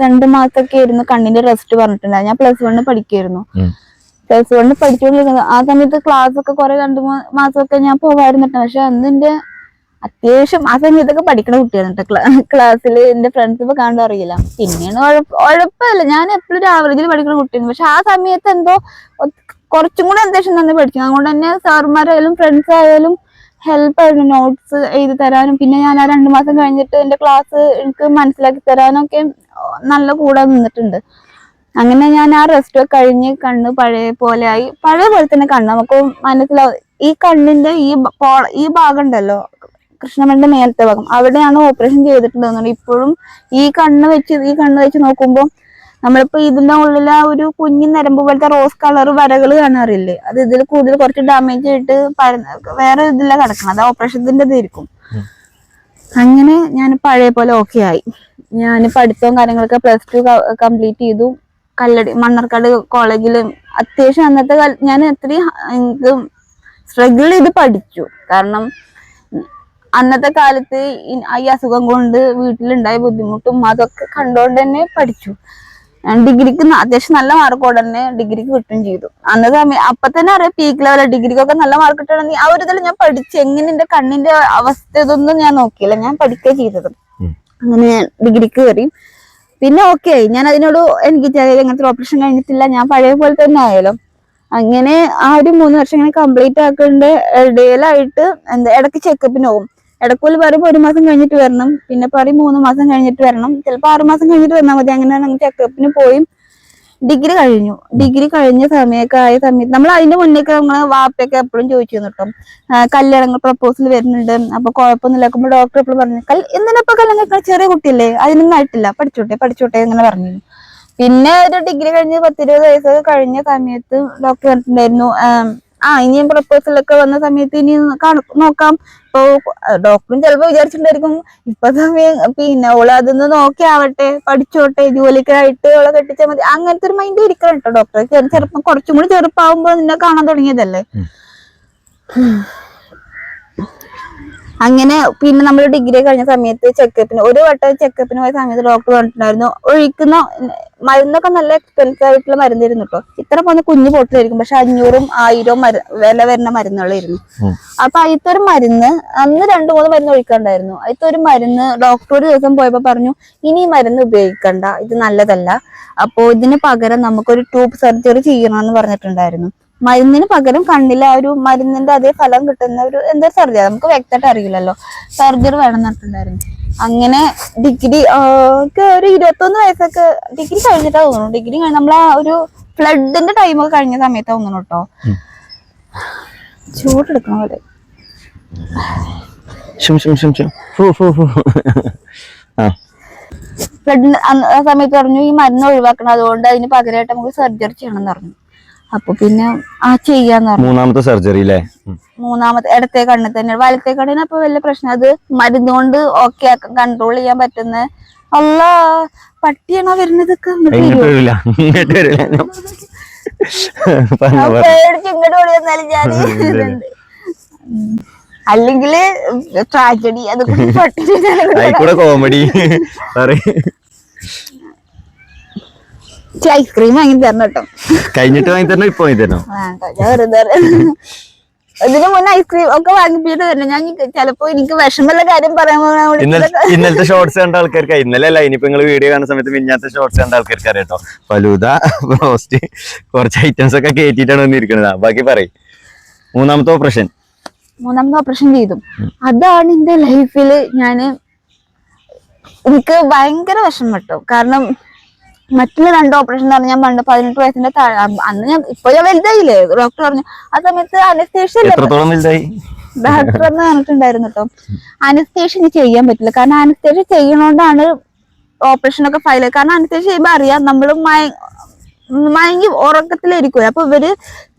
2 മാസമൊക്കെ ആയിരുന്നു കണ്ണിന്റെ റെസ്റ്റ് പറഞ്ഞിട്ടുണ്ടായിരുന്നു. ഞാൻ +1 പഠിക്കായിരുന്നു. +1 പഠിച്ചുകൊണ്ടിരിക്കുന്നത് ആ സമയത്ത് ക്ലാസ് ഒക്കെ കുറെ 2-3 മാസമൊക്കെ ഞാൻ പോവായിരുന്നിട്ട്. പക്ഷെ അന്ന് എന്റെ അത്യാവശ്യം ആ സമയത്തൊക്കെ പഠിക്കുന്ന കുട്ടിയാണ് ക്ലാസ്സിൽ. എന്റെ ഫ്രണ്ട്സ് ഇപ്പൊ കാണാൻ അറിയില്ല. പിന്നെയാണ് ഉഴപ്പല്ല, ഞാൻ എപ്പോഴും ഒരു ആവറേജിൽ പഠിക്കുന്ന കുട്ടിയാണ്. പക്ഷെ ആ സമയത്ത് എന്തോ കുറച്ചും കൂടെ അത്യാവശ്യം നന്നായി പഠിച്ചു. അതുകൊണ്ട് തന്നെ സാറുമാരായാലും ഫ്രണ്ട്സ് ആയാലും ഹെൽപ്പ് ആയിരുന്നു, നോട്ട്സ് എഴുതി തരാനും. പിന്നെ ഞാൻ ആ 2 മാസം കഴിഞ്ഞിട്ട് എന്റെ ക്ലാസ് എനിക്ക് മനസ്സിലാക്കി തരാനൊക്കെ നല്ല കൂടെ നിന്നിട്ടുണ്ട്. അങ്ങനെ ഞാൻ ആ റെസ്റ്റ് ഒക്കെ കഴിഞ്ഞ് കണ്ണ് പഴയ പോലെ ആയി. പഴയ പോലെ തന്നെ കണ്ണ് നമുക്ക് മനസ്സിലാവും. ഈ കണ്ണിന്റെ ഈ ഭാഗം ഉണ്ടല്ലോ, കൃഷ്ണമണിന്റെ മേലത്തെ ഭാഗം, അവിടെയാണ് ഓപ്പറേഷൻ ചെയ്തിട്ടുണ്ടെന്നുണ്ട്. ഇപ്പോഴും ഈ കണ്ണ് വെച്ച് നോക്കുമ്പോൾ നമ്മളിപ്പോ ഇതിന്റെ ഉള്ളിൽ ആ ഒരു കുഞ്ഞു നരമ്പ് പോലത്തെ റോസ് കളർ വരകൾ കാണാറില്ലേ, അത് ഇതിൽ കൂടുതൽ കുറച്ച് ഡാമേജ് ആയിട്ട് വേറെ ഇതില്ല കിടക്കണം. അത് ഓപ്പറേഷന്റെ ഇതായിരിക്കും. അങ്ങനെ ഞാൻ പഴയ പോലെ ഓക്കെ ആയി. ഞാൻ പഠിത്തവും കാര്യങ്ങളൊക്കെ +2 കംപ്ലീറ്റ് ചെയ്തു. മണ്ണാർക്കാട് കോളേജിൽ അത്യാവശ്യം അന്നത്തെ ഞാൻ അത്രയും സ്ട്രഗിൾ ചെയ്ത് പഠിച്ചു. കാരണം അന്നത്തെ കാലത്ത് ഈ അസുഖം കൊണ്ട് വീട്ടിലുണ്ടായ ബുദ്ധിമുട്ടും അതൊക്കെ കണ്ടുകൊണ്ട് തന്നെ പഠിച്ചു. ഡിഗ്രിക്ക് അത്യാവശ്യം നല്ല മാർക്കോടെ തന്നെ ഡിഗ്രിക്ക് കിട്ടുകയും ചെയ്തു. അന്ന് സമയം അപ്പൊ തന്നെ അറിയാം പീക്ക് ലെവൽ ഡിഗ്രിക്കൊക്കെ നല്ല മാർക്ക് കിട്ടണമെങ്കിൽ ആ ഒരു ഇതിൽ ഞാൻ പഠിച്ചു. എങ്ങനെ എന്റെ കണ്ണിന്റെ അവസ്ഥ ഇതൊന്നും ഞാൻ നോക്കിയില്ല, ഞാൻ പഠിക്കുക ചെയ്തത്. അങ്ങനെ ഞാൻ ഡിഗ്രിക്ക് കയറി. പിന്നെ ഓക്കെ ആയി. ഞാൻ അതിനോട് എനിക്ക് അങ്ങനത്തെ ഓപ്പറേഷൻ കഴിഞ്ഞിട്ടില്ല, ഞാൻ പഴയ പോലെ തന്നെ ആയാലോ. അങ്ങനെ ആ ഒരു 3 വർഷം ഇങ്ങനെ കംപ്ലീറ്റ് ആക്കേണ്ട ഇടയിലായിട്ട് ഇടയ്ക്ക് ചെക്കപ്പിന് പോകും. ഇടയ്ക്കുള്ള പറയുമ്പോൾ 1 മാസം കഴിഞ്ഞിട്ട് വരണം, പിന്നെ പറയും 3 മാസം കഴിഞ്ഞിട്ട് വരണം, ചിലപ്പോൾ 6 മാസം കഴിഞ്ഞിട്ട് വന്നാൽ മതി. അങ്ങനെ ചെക്കപ്പിന് പോയി ഡിഗ്രി കഴിഞ്ഞു. ഡിഗ്രി കഴിഞ്ഞ സമയത്ത് നമ്മൾ അതിന്റെ മുന്നേക്ക് നമ്മള് വാപ്പയൊക്കെ എപ്പോഴും ചോദിച്ചിരുന്നു കേട്ടോ, കല്യാണങ്ങൾ പ്രപ്പോസൽ വരുന്നുണ്ട്, അപ്പൊ കുഴപ്പമൊന്നുമില്ല. അപ്പൊ ഡോക്ടർ എപ്പോഴും പറഞ്ഞു എന്തിനപ്പോ കല്യാണം, ചെറിയ കുട്ടിയല്ലേ, അതിനൊന്നും ആയിട്ടില്ല, പഠിച്ചോട്ടെ അങ്ങനെ പറഞ്ഞു. പിന്നെ ഒരു ഡിഗ്രി കഴിഞ്ഞ് 10-20 വയസ്സൊക്കെ കഴിഞ്ഞ സമയത്ത് ഡോക്ടർ പറഞ്ഞിട്ടുണ്ടായിരുന്നു, ഇനിയും പ്രപ്പോസലൊക്കെ വന്ന സമയത്ത് ഇനി നോക്കാം. ഇപ്പൊ ഡോക്ടറും ചിലപ്പോ വിചാരിച്ചിട്ടുണ്ടായിരിക്കും ഇപ്പൊ സമയം പിന്നെ ഓള് അതൊന്ന് നോക്കി ആവട്ടെ, പഠിച്ചോട്ടെ, ജോലിക്കായിട്ട് ഓളെ കെട്ടിച്ചാൽ മതി, അങ്ങനത്തെ ഒരു മൈൻഡ് ഇരിക്കണം കേട്ടോ. ഡോക്ടർ ചെറുപ്പം കുറച്ചും കൂടി ചെറുപ്പാവുമ്പോ നിന്നെ കാണാൻ തുടങ്ങിയതല്ലേ. അങ്ങനെ പിന്നെ നമ്മൾ ഡിഗ്രി കഴിഞ്ഞ സമയത്ത് ചെക്കപ്പിന് ഒരു വട്ടം ചെക്കപ്പിന് പോയ സമയത്ത് ഡോക്ടർ പറഞ്ഞിട്ടുണ്ടായിരുന്നു, ഒഴിക്കുന്ന മരുന്നൊക്കെ നല്ല എക്സ്പെൻസീവ് ആയിട്ടുള്ള മരുന്നായിരുന്നു കേട്ടോ. ഇത്ര പോകുന്ന കുഞ്ഞു ബോട്ടിലായിരിക്കും, പക്ഷെ 500ഉം 1000ഉം വില വരുന്ന മരുന്നുകളായിരുന്നു. അപ്പൊ അതിലത്തെ ഒരു മരുന്ന് അന്ന് 2-3 മരുന്ന് ഒഴിക്കാണ്ടായിരുന്നു. അതിലത്തെ ഒരു മരുന്ന് ഡോക്ടർ ഒരു ദിവസം പോയപ്പോ പറഞ്ഞു, ഇനി ഈ മരുന്ന് ഉപയോഗിക്കണ്ട, ഇത് നല്ലതല്ല, അപ്പോ ഇതിന് പകരം നമുക്കൊരു ട്യൂബ് സർജറി ചെയ്യണമെന്ന് പറഞ്ഞിട്ടുണ്ടായിരുന്നു. മരുന്നിന് പകരം കണ്ണിലെ ആ ഒരു മരുന്നിന്റെ അതേ ഫലം കിട്ടുന്ന ഒരു എന്താ സർജറി, നമുക്ക് വ്യക്തമായിട്ട് അറിയില്ലല്ലോ, സർജറി വേണം എന്നിട്ടുണ്ടായിരുന്നു. അങ്ങനെ ഡിഗ്രി ഒരു 21 വയസ്സൊക്കെ ഡിഗ്രി കഴിഞ്ഞിട്ടാ തോന്നുന്നു. ഡിഗ്രി നമ്മളാ ഒരു ഫ്ലഡിന്റെ ടൈമൊക്കെ കഴിഞ്ഞ സമയത്താ തോന്നുന്നു കേട്ടോ. ചൂടെടുക്കണ പോലെ ഫ്ലഡിന് ആ സമയത്ത് പറഞ്ഞു ഈ മരുന്ന് ഒഴിവാക്കണം, അതുകൊണ്ട് അതിന് പകരമായിട്ട് നമുക്ക് സർജറി ചെയ്യണം എന്ന് പറഞ്ഞു. അപ്പൊ പിന്നെ ചെയ്യാന്ന് പറഞ്ഞു. 3ാമത്തെ സർജറി അല്ലേ? 3ാമത്തെ ഇടത്തെ കണ്ണിൽ തന്നെ. വലത്തെ കണ്ണിന് അപ്പൊ വലിയ പ്രശ്നം, അത് മരുന്ന് കൊണ്ട് ഓക്കെ കൺട്രോൾ ചെയ്യാൻ പറ്റുന്ന. അല്ല പട്ടിയാണോ വരുന്നതൊക്കെ പേടിച്ച് ഇങ്ങോട്ട് ഓടി വന്നാലും ഞാൻ അല്ലെങ്കില് ട്രാജഡി, അത് കോമഡി. ഐസ്ക്രീം വാങ്ങി തരണം കേട്ടോ. കഴിഞ്ഞിട്ട് വാങ്ങി തരണം, ഇപ്പൊ വാങ്ങി തരണം. ഇതിന് മുന്നേ ഐസ്ക്രീം ഒക്കെ വാങ്ങിപ്പിച്ചിട്ട് തരണം. ഞാൻ ചിലപ്പോ എനിക്ക് വിഷമമുള്ള കാര്യം പറയാൻ ഇന്നലത്തെ ഷോർട്സ് കണ്ട ആൾക്കാർക്ക്, ഇന്നലെ അല്ല ഇനിയിപ്പോ നിങ്ങൾ വീഡിയോ കാണുന്ന സമയത്ത് മിഞ്ഞാത്ത ഷോർട്സ് കണ്ട ആൾക്കാർക്ക് അറിയാട്ടോ. ഫലൂദ, റോസ്റ്റ്, കുറച്ച് ഐറ്റംസ് ഒക്കെ കയറ്റിട്ടാണ് വന്നിരിക്കുന്നത്. ബാക്കി പറയും. 3ാമത്തെ ഓപ്പറേഷൻ ചെയ്തു. അതാണ് എന്റെ ലൈഫില് എനിക്ക് ഭയങ്കര വിഷമം കിട്ടും. കാരണം മറ്റുള്ള 2 ഓപ്പറേഷൻ എന്ന് പറഞ്ഞാൽ ഞാൻ പണ്ട് 18 വയസ്സിന്റെ താഴെ, അന്ന് ഞാൻ ഇപ്പൊ ഞാൻ വലുതായില്ലേ. ഡോക്ടർ പറഞ്ഞു ആ സമയത്ത് അനസ്തേഷ്യ ഡോക്ടർ എന്ന് പറഞ്ഞിട്ടുണ്ടായിരുന്നു കേട്ടോ, അനസ്തേഷ്യ ചെയ്യാൻ പറ്റില്ല. കാരണം അനസ്തേഷ്യ ചെയ്യണോണ്ടാണ് ഓപ്പറേഷൻ ഒക്കെ ഫയൽ. കാരണം അനസ്തേഷ്യ ചെയ്യുമ്പോ അറിയാം നമ്മള് മയങ്ങി ഉറക്കത്തിലിരിക്കും. അപ്പൊ ഇവര്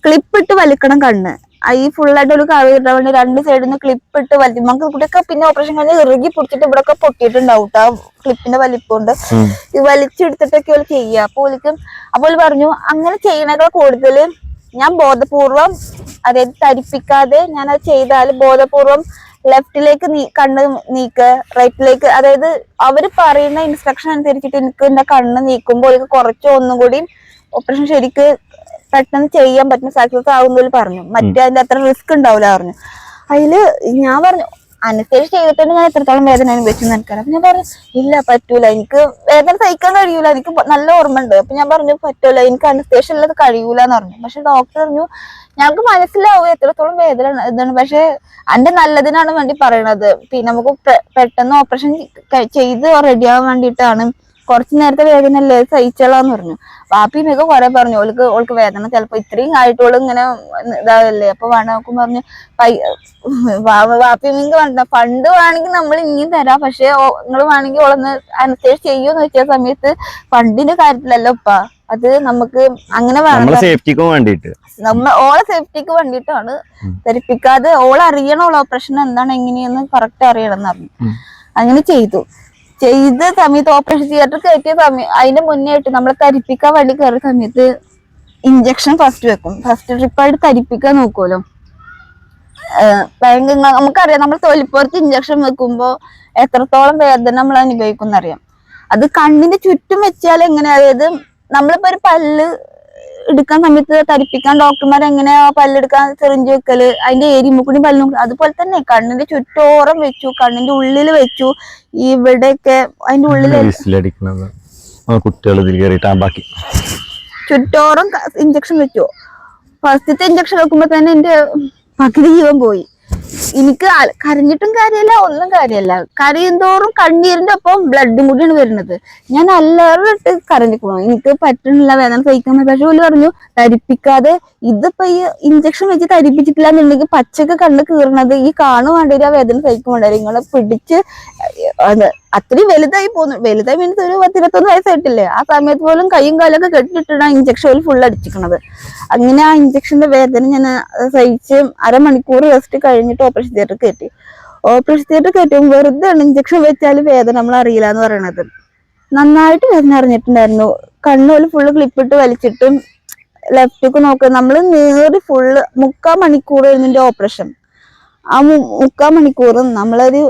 ക്ലിപ്പിട്ട് വലിക്കണം കണ്ണ്. ഈ ഫുള്ളായിട്ട് ഒരു കവി കിട്ടാൻ വേണ്ടി 2 സൈഡിൽ നിന്ന് ക്ലിപ്പ് ഇട്ട് വലിക്കും. നമുക്ക് ഇവിടെയൊക്കെ പിന്നെ ഓപ്പറേഷൻ കഴിഞ്ഞ് ഇറുകി പിടിച്ചിട്ട് ഇവിടെയൊക്കെ പൊട്ടിയിട്ടുണ്ടാവും ആ ക്ലിപ്പിന്റെ വലിപ്പുകൊണ്ട്. ഇത് വലിച്ചെടുത്തിട്ടൊക്കെ അവര് ചെയ്യുക. അപ്പോൾ പറഞ്ഞു അങ്ങനെ ചെയ്യണേക്കാൾ കൂടുതൽ ഞാൻ ബോധപൂർവം, അതായത് തരിപ്പിക്കാതെ ഞാൻ അത് ചെയ്താൽ ബോധപൂർവം ലെഫ്റ്റിലേക്ക് കണ്ണ് നീക്കുക, റൈറ്റിലേക്ക്, അതായത് അവര് പറയുന്ന ഇൻസ്ട്രക്ഷൻ അനുസരിച്ചിട്ട് എനിക്ക് എന്റെ കണ്ണ് നീക്കുമ്പോൾ എനിക്ക് കുറച്ച് ഒന്നും കൂടി ഓപ്പറേഷൻ ശരിക്ക് പെട്ടെന്ന് ചെയ്യാൻ പറ്റുന്ന സക്സസ് ആവുന്നതിൽ പറഞ്ഞു. മറ്റേ അതിന്റെ അത്ര റിസ്ക് ഉണ്ടാവില്ല പറഞ്ഞു. അതില് ഞാൻ പറഞ്ഞു അനസ്തേഷ്യ ചെയ്തിട്ടുണ്ട്, ഞാൻ എത്രത്തോളം വേദന അനുഭവിച്ചെന്ന് എനിക്കറിയാം. അപ്പൊ ഞാൻ പറഞ്ഞു ഇല്ല പറ്റൂല, എനിക്ക് വേദന സഹിക്കാൻ കഴിയൂല, എനിക്ക് നല്ല ഓർമ്മ ഉണ്ട്. അപ്പൊ ഞാൻ പറഞ്ഞു പറ്റൂല, എനിക്ക് അനസ്തേഷ്യ ഉള്ളത് കഴിയൂല എന്ന് പറഞ്ഞു. പക്ഷെ ഡോക്ടർ പറഞ്ഞു ഞങ്ങൾക്ക് മനസ്സിലാവും എത്രത്തോളം വേദന ഇതാണ്, പക്ഷെ എന്റെ നല്ലതിനാണ് വേണ്ടി പറയണത്. പിന്നെ നമുക്ക് പെട്ടെന്ന് ഓപ്പറേഷൻ ചെയ്ത് റെഡി ആവാൻ വേണ്ടിയിട്ടാണ്, കുറച്ചു നേരത്തെ വേദന അല്ലേ സഹിച്ചോളാന്ന് പറഞ്ഞു. വാപ്പിയൊക്കെ കുറെ പറഞ്ഞു ഓൾക്ക് വേദന ചിലപ്പോ ഇത്രയും ആയിട്ടുള്ളൂ ഇങ്ങനെ ഇതാവല്ലേ. അപ്പൊ വേണമൊക്കെ പറഞ്ഞു വാപ്പിയമ്മക്ക് വേണ്ട, ഫണ്ട് വേണമെങ്കിൽ നമ്മൾ ഇനിയും തരാം, പക്ഷെ നിങ്ങൾ വേണമെങ്കിൽ ഓളൊന്ന് അനസ്തേഷ്യ ചെയ്യൂന്ന് വെച്ച സമയത്ത് ഫണ്ടിന്റെ കാര്യത്തിലല്ലോ ഉപ്പ, അത് നമുക്ക് അങ്ങനെ വേണം, ഓളെ സേഫ്റ്റിക്ക് വേണ്ടിയിട്ടാണ് ധരിപ്പിക്കാതെ ഓളറിയണം ഓളെ ഓപ്പറേഷൻ എന്താണ് എങ്ങനെയെന്ന് കറക്റ്റ് അറിയണം എന്ന് പറഞ്ഞു. അങ്ങനെ ചെയ്ത സമയത്ത് ഓപ്പറേഷൻ തിയേറ്റർ കയറ്റിയ സമയം അതിന്റെ മുന്നേ ആയിട്ട് നമ്മളെ തരിപ്പിക്കാൻ വേണ്ടി കയറിയ സമയത്ത് ഇഞ്ചക്ഷൻ ഫസ്റ്റ് വെക്കും. ഫസ്റ്റ് ട്രിപ്പായിട്ട് തരിപ്പിക്കാൻ നോക്കുമല്ലോ. ഭയങ്കര നമുക്കറിയാം നമ്മൾ തൊലിപ്പുറത്ത് ഇഞ്ചക്ഷൻ വെക്കുമ്പോ എത്രത്തോളം വേദന നമ്മൾ അനുഭവിക്കും എന്നറിയാം. അത് കണ്ണിന്റെ ചുറ്റും വെച്ചാൽ എങ്ങനെ, അതായത് നമ്മളിപ്പോ ഒരു പല്ല് എടുക്കാൻ സമയത്ത് തരിപ്പിക്കാൻ ഡോക്ടർമാർ എങ്ങനെയാ പല്ലെടുക്കാൻ സിറിഞ്ച് വെക്കല്, അതിന്റെ ഏരിയ കൂടി പല്ല് നോക്കുക. അതുപോലെ തന്നെ കണ്ണിന്റെ ചുറ്റോറം വെച്ചു, കണ്ണിന്റെ ഉള്ളിൽ വെച്ചു, ഇവിടെയൊക്കെ അതിന്റെ ഉള്ളിൽ കുട്ടികൾ ബാക്കി ചുറ്റോറം ഇഞ്ചക്ഷൻ വെച്ചു. ഫസ്റ്റത്തെ ഇഞ്ചക്ഷൻ വെക്കുമ്പോ തന്നെ എന്റെ പകുതി ജീവൻ പോയി. എനിക്ക് കരഞ്ഞിട്ടും കാര്യമല്ല, ഒന്നും കാര്യമല്ല. കരയുന്തോറും കണ്ണീരിന്റെ ഒപ്പം ബ്ലഡും കൂടിയാണ് വരുന്നത്. ഞാൻ അല്ലാറിട്ട് കരഞ്ഞിക്കണു, എനിക്ക് പറ്റുന്നില്ല, വേദന സഹിക്കാൻ. പക്ഷെ ഓല് പറഞ്ഞു തരിപ്പിക്കാതെ, ഇതിപ്പോ ഈ ഇഞ്ചക്ഷൻ വെച്ച് തരിപ്പിച്ചിട്ടില്ല എന്നുണ്ടെങ്കിൽ പച്ചക്ക് കണ്ണ് കീറണത് ഈ കാണുവാണ്ടി ആ വേദന സഹിക്കാൻ വേണ്ടി നിങ്ങളെ പിടിച്ച് അത്രയും വലുതായി പോന്നു. വലുതായി മീൻസ് ഒരു 10-21 വയസ്സായിട്ടില്ലേ. ആ സമയത്ത് പോലും കൈയും കാലൊക്കെ കെട്ടിട്ടിട്ടാണ് ഇഞ്ചക്ഷൻ ഫുൾ അടിച്ചിക്കണത്. അങ്ങനെ ആ ഇഞ്ചക്ഷന്റെ വേദന ഞാൻ സഹിച്ച് അരമണിക്കൂർ റെസ്റ്റ് കഴിഞ്ഞിട്ട് ഓപ്പറേഷൻ തിയേറ്റർ കയറ്റി. ഓപ്പറേഷൻ തിയേറ്റർ കയറ്റും വെറുതെ ഇഞ്ചക്ഷൻ വെച്ചാൽ വേദന നമ്മൾ അറിയില്ല എന്ന് പറയണത്. നന്നായിട്ട് വേദന അറിഞ്ഞിട്ടുണ്ടായിരുന്നു. കണ്ണുകൾ ഫുള്ള് ക്ലിപ്പിട്ട് വലിച്ചിട്ടും ലെഫ്റ്റൊക്കെ നോക്കുക. നമ്മള് നേറി ഫുള്ള് 3/4 മണിക്കൂർ കഴിഞ്ഞിന്റെ ഓപ്പറേഷൻ. ആ 3/4 മണിക്കൂറും നമ്മളൊരു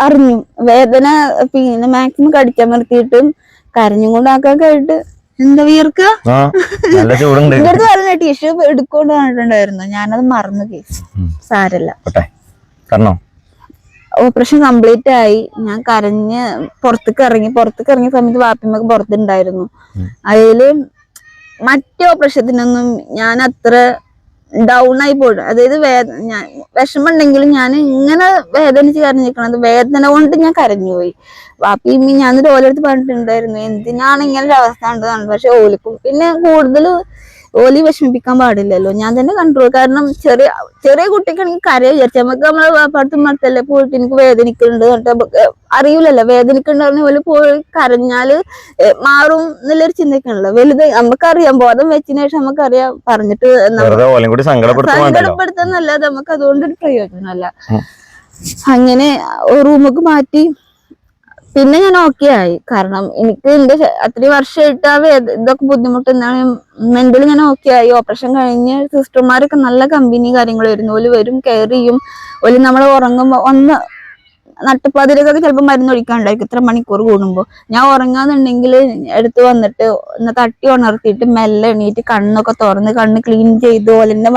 അറിഞ്ഞു വേദന. പിന്നെ മാക്സിമം കടിച്ചമർത്തിയിട്ടും കരഞ്ഞും കൊണ്ടാക്കാൻ കഴിഞ്ഞിട്ട് എന്താ വീർക്ക എന്റെ അടുത്ത് പറഞ്ഞ ടിഷ്യൂ എടുക്കൊണ്ട് പറഞ്ഞിട്ടുണ്ടായിരുന്നു. ഞാനത് മറന്നു. കേസ് സാരല്ല. ഓപ്പറേഷൻ കംപ്ലീറ്റ് ആയി. ഞാൻ കരഞ്ഞ് പുറത്തേക്ക് ഇറങ്ങിയ സമയത്ത് വാപ്പിമ്മക്ക് പുറത്തുണ്ടായിരുന്നു. അതില് മറ്റേ ഓപ്പറേഷത്തിനൊന്നും ഞാൻ അത്ര ഡൗൺ ആയി പോയിട്ടു. അതായത് ഞാൻ വിഷമം ഉണ്ടെങ്കിലും ഞാൻ ഇങ്ങനെ വേദനിച്ച് കരഞ്ഞിരിക്കണത് വേദന കൊണ്ട് ഞാൻ കരഞ്ഞുപോയി. വാപ്പി ഞാൻ ഓലെടുത്ത് പറഞ്ഞിട്ടുണ്ടായിരുന്നു എന്തിനാണ് ഇങ്ങനെ ഒരു അവസ്ഥ ഉണ്ടെന്നാണ്. പക്ഷെ ഓലിക്കും പിന്നെ കൂടുതൽ ഓലി വിഷമിപ്പിക്കാൻ പാടില്ലല്ലോ. ഞാൻ തന്നെ കൺട്രോൾ. കാരണം ചെറിയ കുട്ടിക്കാണെങ്കിൽ കരയെ വിചാരിച്ചു നമുക്ക് നമ്മളെ വാപ്പാടത്തും മറത്തല്ലേ പോയിട്ട് എനിക്ക് വേദനിക്കുന്നുണ്ട് എന്നിട്ട് അറിയില്ലല്ലോ. വേദനിക്കുന്നുണ്ടെന്ന് ഓല് പോയി കരഞ്ഞാല് മാറും എന്നുള്ളൊരു ചിന്തക്കാണല്ലോ. വലുത് നമുക്കറിയാം, ബോധം വെച്ചതിന് ശേഷം നമുക്കറിയാം. പറഞ്ഞിട്ട് സങ്കടപ്പെടുത്തുന്നല്ലാതെ നമുക്ക് അതുകൊണ്ടൊരു പ്രയോജനമല്ല. അങ്ങനെ റൂമൊക്കെ മാറ്റി. പിന്നെ ഞാൻ ഓക്കെ ആയി. കാരണം എനിക്ക് എന്റെ അത്രയും വർഷമായിട്ട് ആ ഇതൊക്കെ ബുദ്ധിമുട്ട് എന്താണ് മെന്റലി ഞാൻ ഓക്കെ ആയി. ഓപ്പറേഷൻ കഴിഞ്ഞ് സിസ്റ്റർമാരൊക്കെ നല്ല കമ്പനി കാര്യങ്ങളായിരുന്നു. ഓല് വരും, കെയർ ചെയ്യും. ഓല് നമ്മൾ ഉറങ്ങുമ്പോ നട്ടുപ്പാതിരക്കൊക്കെ ചിലപ്പോൾ മരുന്ന് ഒഴിക്കാണ്ടായിരിക്കും ഇത്ര മണിക്കൂർ കൂടുമ്പോ. ഞാൻ ഉറങ്ങാന്നുണ്ടെങ്കിൽ എടുത്ത് വന്നിട്ട് തട്ടി ഉണർത്തിയിട്ട് മെല്ലെ എണീറ്റ് കണ്ണൊക്കെ തുറന്ന് കണ്ണ് ക്ലീൻ ചെയ്ത് ഓലെന്നെ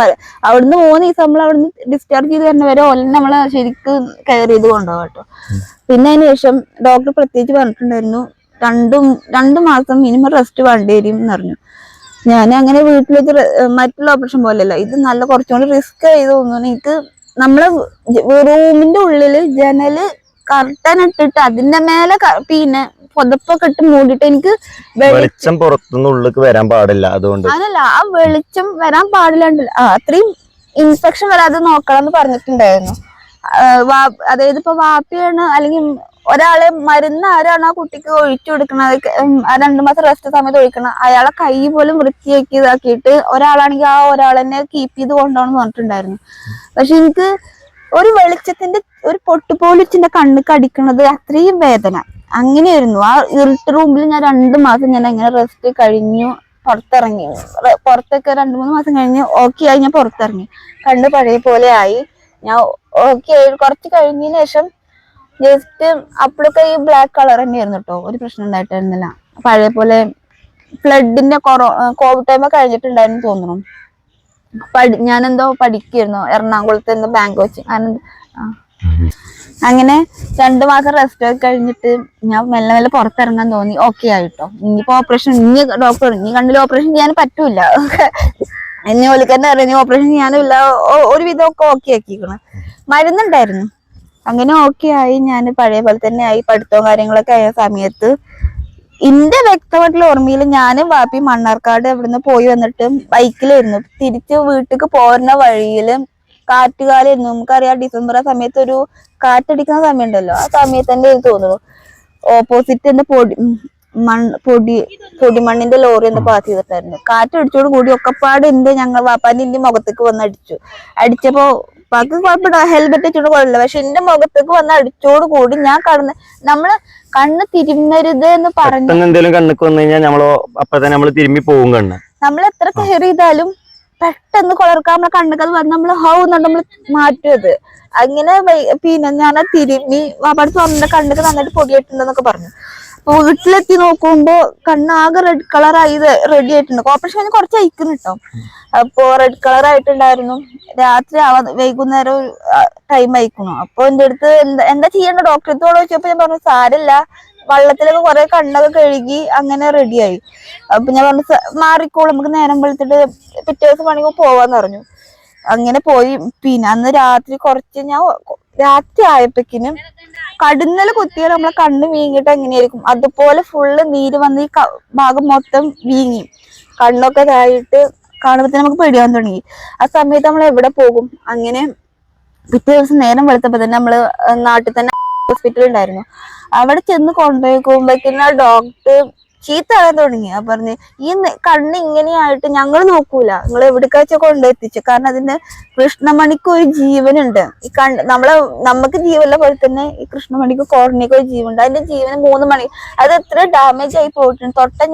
അവിടുന്ന് 3 ദിവസം നമ്മൾ അവിടുന്ന് ഡിസ്ചാർജ് ചെയ്ത് തന്നെ വരെ ഓലെന്നെ നമ്മളെ ശരിക്ക് കെയർ ചെയ്ത് കൊണ്ടുപോകാം കേട്ടോ. പിന്നെ അതിന് ശേഷം ഡോക്ടർ പ്രത്യേകിച്ച് പറഞ്ഞിട്ടുണ്ടായിരുന്നു 2 മാസം മിനിമം റെസ്റ്റ് വേണ്ടി വരും എന്ന് പറഞ്ഞു. ഞാൻ അങ്ങനെ വീട്ടിൽ വെച്ച് മറ്റുള്ള ഓപ്പറേഷൻ പോലെയല്ല, ഇത് നല്ല കുറച്ചുകൂടി റിസ്ക് ആയി തോന്നുന്നു എനിക്ക്. നമ്മളെ റൂമിന്റെ ഉള്ളില് ജനല് കർട്ടൻ ഇട്ടിട്ട് അതിന്റെ മേലെ പിന്നെ പുതപ്പൊക്കെ ഇട്ട് മൂടിയിട്ട് എനിക്ക് വെളിച്ചം പുറത്തുനിന്ന് ഉള്ളിലേക്ക് വരാൻ പാടില്ല. അതുകൊണ്ട് അതല്ല, ആ വെളിച്ചം വരാൻ പാടില്ല. അത്രയും ഇൻഫെക്ഷൻ വരാതെ നോക്കണം എന്ന് പറഞ്ഞിട്ടുണ്ടായിരുന്നു. അതായത് ഇപ്പൊ വാപ്പിയാണ് അല്ലെങ്കിൽ ഒരാളെ മരുന്ന് ആരാണ് ആ കുട്ടിക്ക് ഒഴിച്ചു കൊടുക്കണത്, 2 മാസം റെസ്റ്റ് സമയത്ത് ഒഴിക്കണം, അയാളെ കൈ പോലും വൃത്തിയാക്കി ഇതാക്കിയിട്ട് ഒരാളാണെങ്കിൽ ആ ഒരാളെന്നെ കീപ്പ് ചെയ്ത് കൊണ്ടുപോകണം പറഞ്ഞിട്ടുണ്ടായിരുന്നു. പക്ഷെ എനിക്ക് ഒരു വെളിച്ചത്തിന്റെ ഒരു പൊട്ടുപോലിച്ചിന്റെ കണ്ണിക്ക് അടിക്കണത് അത്രയും വേദന അങ്ങനെയായിരുന്നു. ആ ഇരുട്ട് റൂമിൽ ഞാൻ 2 മാസം ഞാൻ അങ്ങനെ റെസ്റ്റ് കഴിഞ്ഞു പുറത്തിറങ്ങി. പുറത്തൊക്കെ 2-3 മാസം കഴിഞ്ഞ് ഓക്കെ ആയി. ഞാൻ പുറത്തിറങ്ങി, കണ്ണ് പഴയ പോലെ ആയി. ഞാൻ ഓക്കെ ആയി. കുറച്ച് കഴിഞ്ഞതിന് ശേഷം ജസ്റ്റ് അപ്പോഴൊക്കെ ഈ ബ്ലാക്ക് കളർ തന്നെയായിരുന്നു കേട്ടോ. ഒരു പ്രശ്നം ഉണ്ടായിട്ടായിരുന്നില്ല. പഴയ പോലെ ഫ്ലഡിന്റെ കോവിഡ് ടൈം കഴിഞ്ഞിട്ടുണ്ടായിരുന്നു തോന്നുന്നു. ഞാനെന്തോ പഠിക്കായിരുന്നു എറണാകുളത്ത് എന്തോ ബാങ്ക് കോച്ചിങ്. അങ്ങനെ 2 മാസം റെസ്റ്റ് ഒക്കെ കഴിഞ്ഞിട്ട് ഞാൻ മെല്ലെ മെല്ലെ പുറത്തിറങ്ങാൻ തോന്നി. ഓക്കെ ആയിട്ടോ. ഇനിയിപ്പോ ഓപ്പറേഷൻ ഡോക്ടർ കണ്ണിൽ ഓപ്പറേഷൻ ചെയ്യാൻ പറ്റൂല. എന്നെ ഓലിക്കന്നെ അറിയാം ഓപ്പറേഷൻ ചെയ്യാനില്ല. ഒരുവിധം ഒക്കെ ഓക്കെ ആക്കിക്കണം. മരുന്നുണ്ടായിരുന്നു. അങ്ങനെ ഓക്കെ ആയി. ഞാൻ പഴയ പോലെ തന്നെ ആയി. പഠിത്തവും കാര്യങ്ങളൊക്കെ ആയ സമയത്ത് എന്റെ വ്യക്തമായിട്ടുള്ള ഓർമ്മയിൽ ഞാനും വാപ്പി മണ്ണാർക്കാട് എവിടുന്ന് പോയി വന്നിട്ട് ബൈക്കിലായിരുന്നു. തിരിച്ച് വീട്ടിലേക്ക് പോകുന്ന വഴിയില് കാറ്റുകാലായിരുന്നു. നമുക്കറിയാം ഡിസംബർ ആ സമയത്ത് ഒരു കാറ്റടിക്കുന്ന സമയം ഉണ്ടല്ലോ. ആ സമയത്ത് തന്നെ തോന്നുന്നു ഓപ്പോസിറ്റ് തന്നെ പൊടിമണ്ണിന്റെ ലോറി എന്താ പാസ് ചെയ്തിട്ടായിരുന്നു. കാറ്റടിച്ചോട് കൂടി ഒക്കെപ്പാട് ഞങ്ങൾ വാപ്പാന്റെ എന്റെ മുഖത്തേക്ക് വന്ന് അടിച്ചു. അടിച്ചപ്പോ ബാക്കി കുഴപ്പമില്ല, ഹെൽമെറ്റ് വെച്ചോണ്ട് കുഴപ്പമില്ല. പക്ഷെ എന്റെ മുഖത്തേക്ക് വന്ന് അടിച്ചോട് കൂടി ഞാൻ നമ്മള് കണ്ണ് തിരുമ്മരുത് എന്ന് പറഞ്ഞു. എന്തെങ്കിലും കണ്ണിക്ക് വന്നു കഴിഞ്ഞാൽ അപ്പൊ തന്നെ നമ്മള് തിരുമ്മി പോകും. കണ്ണ് നമ്മൾ എത്ര കെയർ ചെയ്താലും പെട്ടെന്ന് കുളർക്കാൻ നമ്മളെ കണ്ണൊക്കെ അത് വന്ന് നമ്മള് ഹൗ എന്നുണ്ട് നമ്മള് മാറ്റും അത്. അങ്ങനെ പിന്നെ ഞാൻ തിരുമ്മി അവിടെ തുറന്ന കണ്ണൊക്കെ നന്നായിട്ട് പൊടിയായിട്ടുണ്ടെന്നൊക്കെ പറഞ്ഞു. അപ്പൊ വീട്ടിലെത്തി നോക്കുമ്പോ കണ്ണാകെ റെഡ് കളറായി റെഡി ആയിട്ടുണ്ട്. ഓപ്പറേഷൻ കഴിഞ്ഞ് കുറച്ച് അയക്കുന്നു കേട്ടോ. അപ്പൊ റെഡ് കളർ ആയിട്ടുണ്ടായിരുന്നു. രാത്രി വൈകുന്നേരം ടൈം അയക്കുന്നു. അപ്പൊ എന്റെ അടുത്ത് എന്താ ചെയ്യേണ്ട ഡോക്ടറെ അടുത്തോട് ചോദിച്ചപ്പോ ഞാൻ പറഞ്ഞു സാരില്ല, വെള്ളത്തിലൊക്കെ കുറെ കണ്ണൊക്കെ കഴുകി അങ്ങനെ റെഡിയായി. അപ്പൊ ഞാൻ പറഞ്ഞു മാറിക്കോളും, നമുക്ക് നേരം വെളുത്തിട്ട് പിറ്റേ ദിവസം വേണമെങ്കിൽ പോവാന്ന് പറഞ്ഞു. അങ്ങനെ പോയി. പിന്നെ അന്ന് രാത്രി രാത്രി ആയപ്പോക്കിനും കടുന്നല് കുത്തിയാൽ നമ്മളെ കണ്ണ് വീങ്ങിട്ട് എങ്ങനെയായിരിക്കും അതുപോലെ ഫുള്ള് നീര് വന്ന് ഈ ഭാഗം മൊത്തം വീങ്ങി കണ്ണൊക്കെ ഇതായിട്ട് കാണുമ്പോ നമുക്ക് പേടിയാവാൻ തുടങ്ങി. ആ സമയത്ത് നമ്മൾ എവിടെ പോകും? അങ്ങനെ പിറ്റേ ദിവസം നേരം വെളുത്തപ്പോ തന്നെ നമ്മള് നാട്ടിൽ തന്നെ ഹോസ്പിറ്റൽ ഉണ്ടായിരുന്നു. അവിടെ ചെന്ന് കൊണ്ടുപോയിക്കുമ്പോഴേക്കും ഡോക്ടർ ചീത്ത പറയാൻ തുടങ്ങി. പറഞ്ഞ് ഈ കണ്ണ് ഇങ്ങനെയായിട്ട് ഞങ്ങൾ നോക്കൂല, നിങ്ങൾ എവിടേക്കാച്ച കൊണ്ടെത്തിച്ചു. കാരണം അതിന്റെ കൃഷ്ണമണിക്ക് ഒരു ജീവനുണ്ട്. ഈ നമുക്ക് ജീവനുള്ള പോലെ തന്നെ ഈ കൃഷ്ണമണിക്ക് കോർണിക്ക് ഒരു ജീവനുണ്ട്. അതിന്റെ ജീവന് 3 മണി. അത് എത്ര ഡാമേജ് ആയി പോയിട്ടുണ്ട്.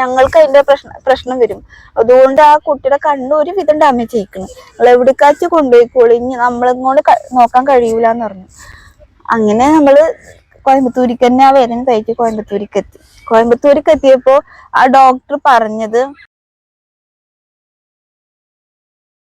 ഞങ്ങൾക്ക് അതിന്റെ പ്രശ്നം വരും. അതുകൊണ്ട് ആ കുട്ടിയുടെ കണ്ണ് ഒരുവിധം ഡാമേജ് ആയിക്കണം. നിങ്ങൾ എവിടേക്കാച്ച കൊണ്ടുപോയിക്കോളൂ, ഇനി നമ്മളിങ്ങോട്ട് നോക്കാൻ കഴിയൂലെന്ന് പറഞ്ഞു. അങ്ങനെ നമ്മള് കോയമ്പത്തൂരിക്ക് തന്നെ ആ വേദന തയ്ച്ച് കോയമ്പത്തൂരിക്ക് എത്തി. കോയമ്പത്തൂരിക്ക് എത്തിയപ്പോ ആ ഡോക്ടർ പറഞ്ഞത്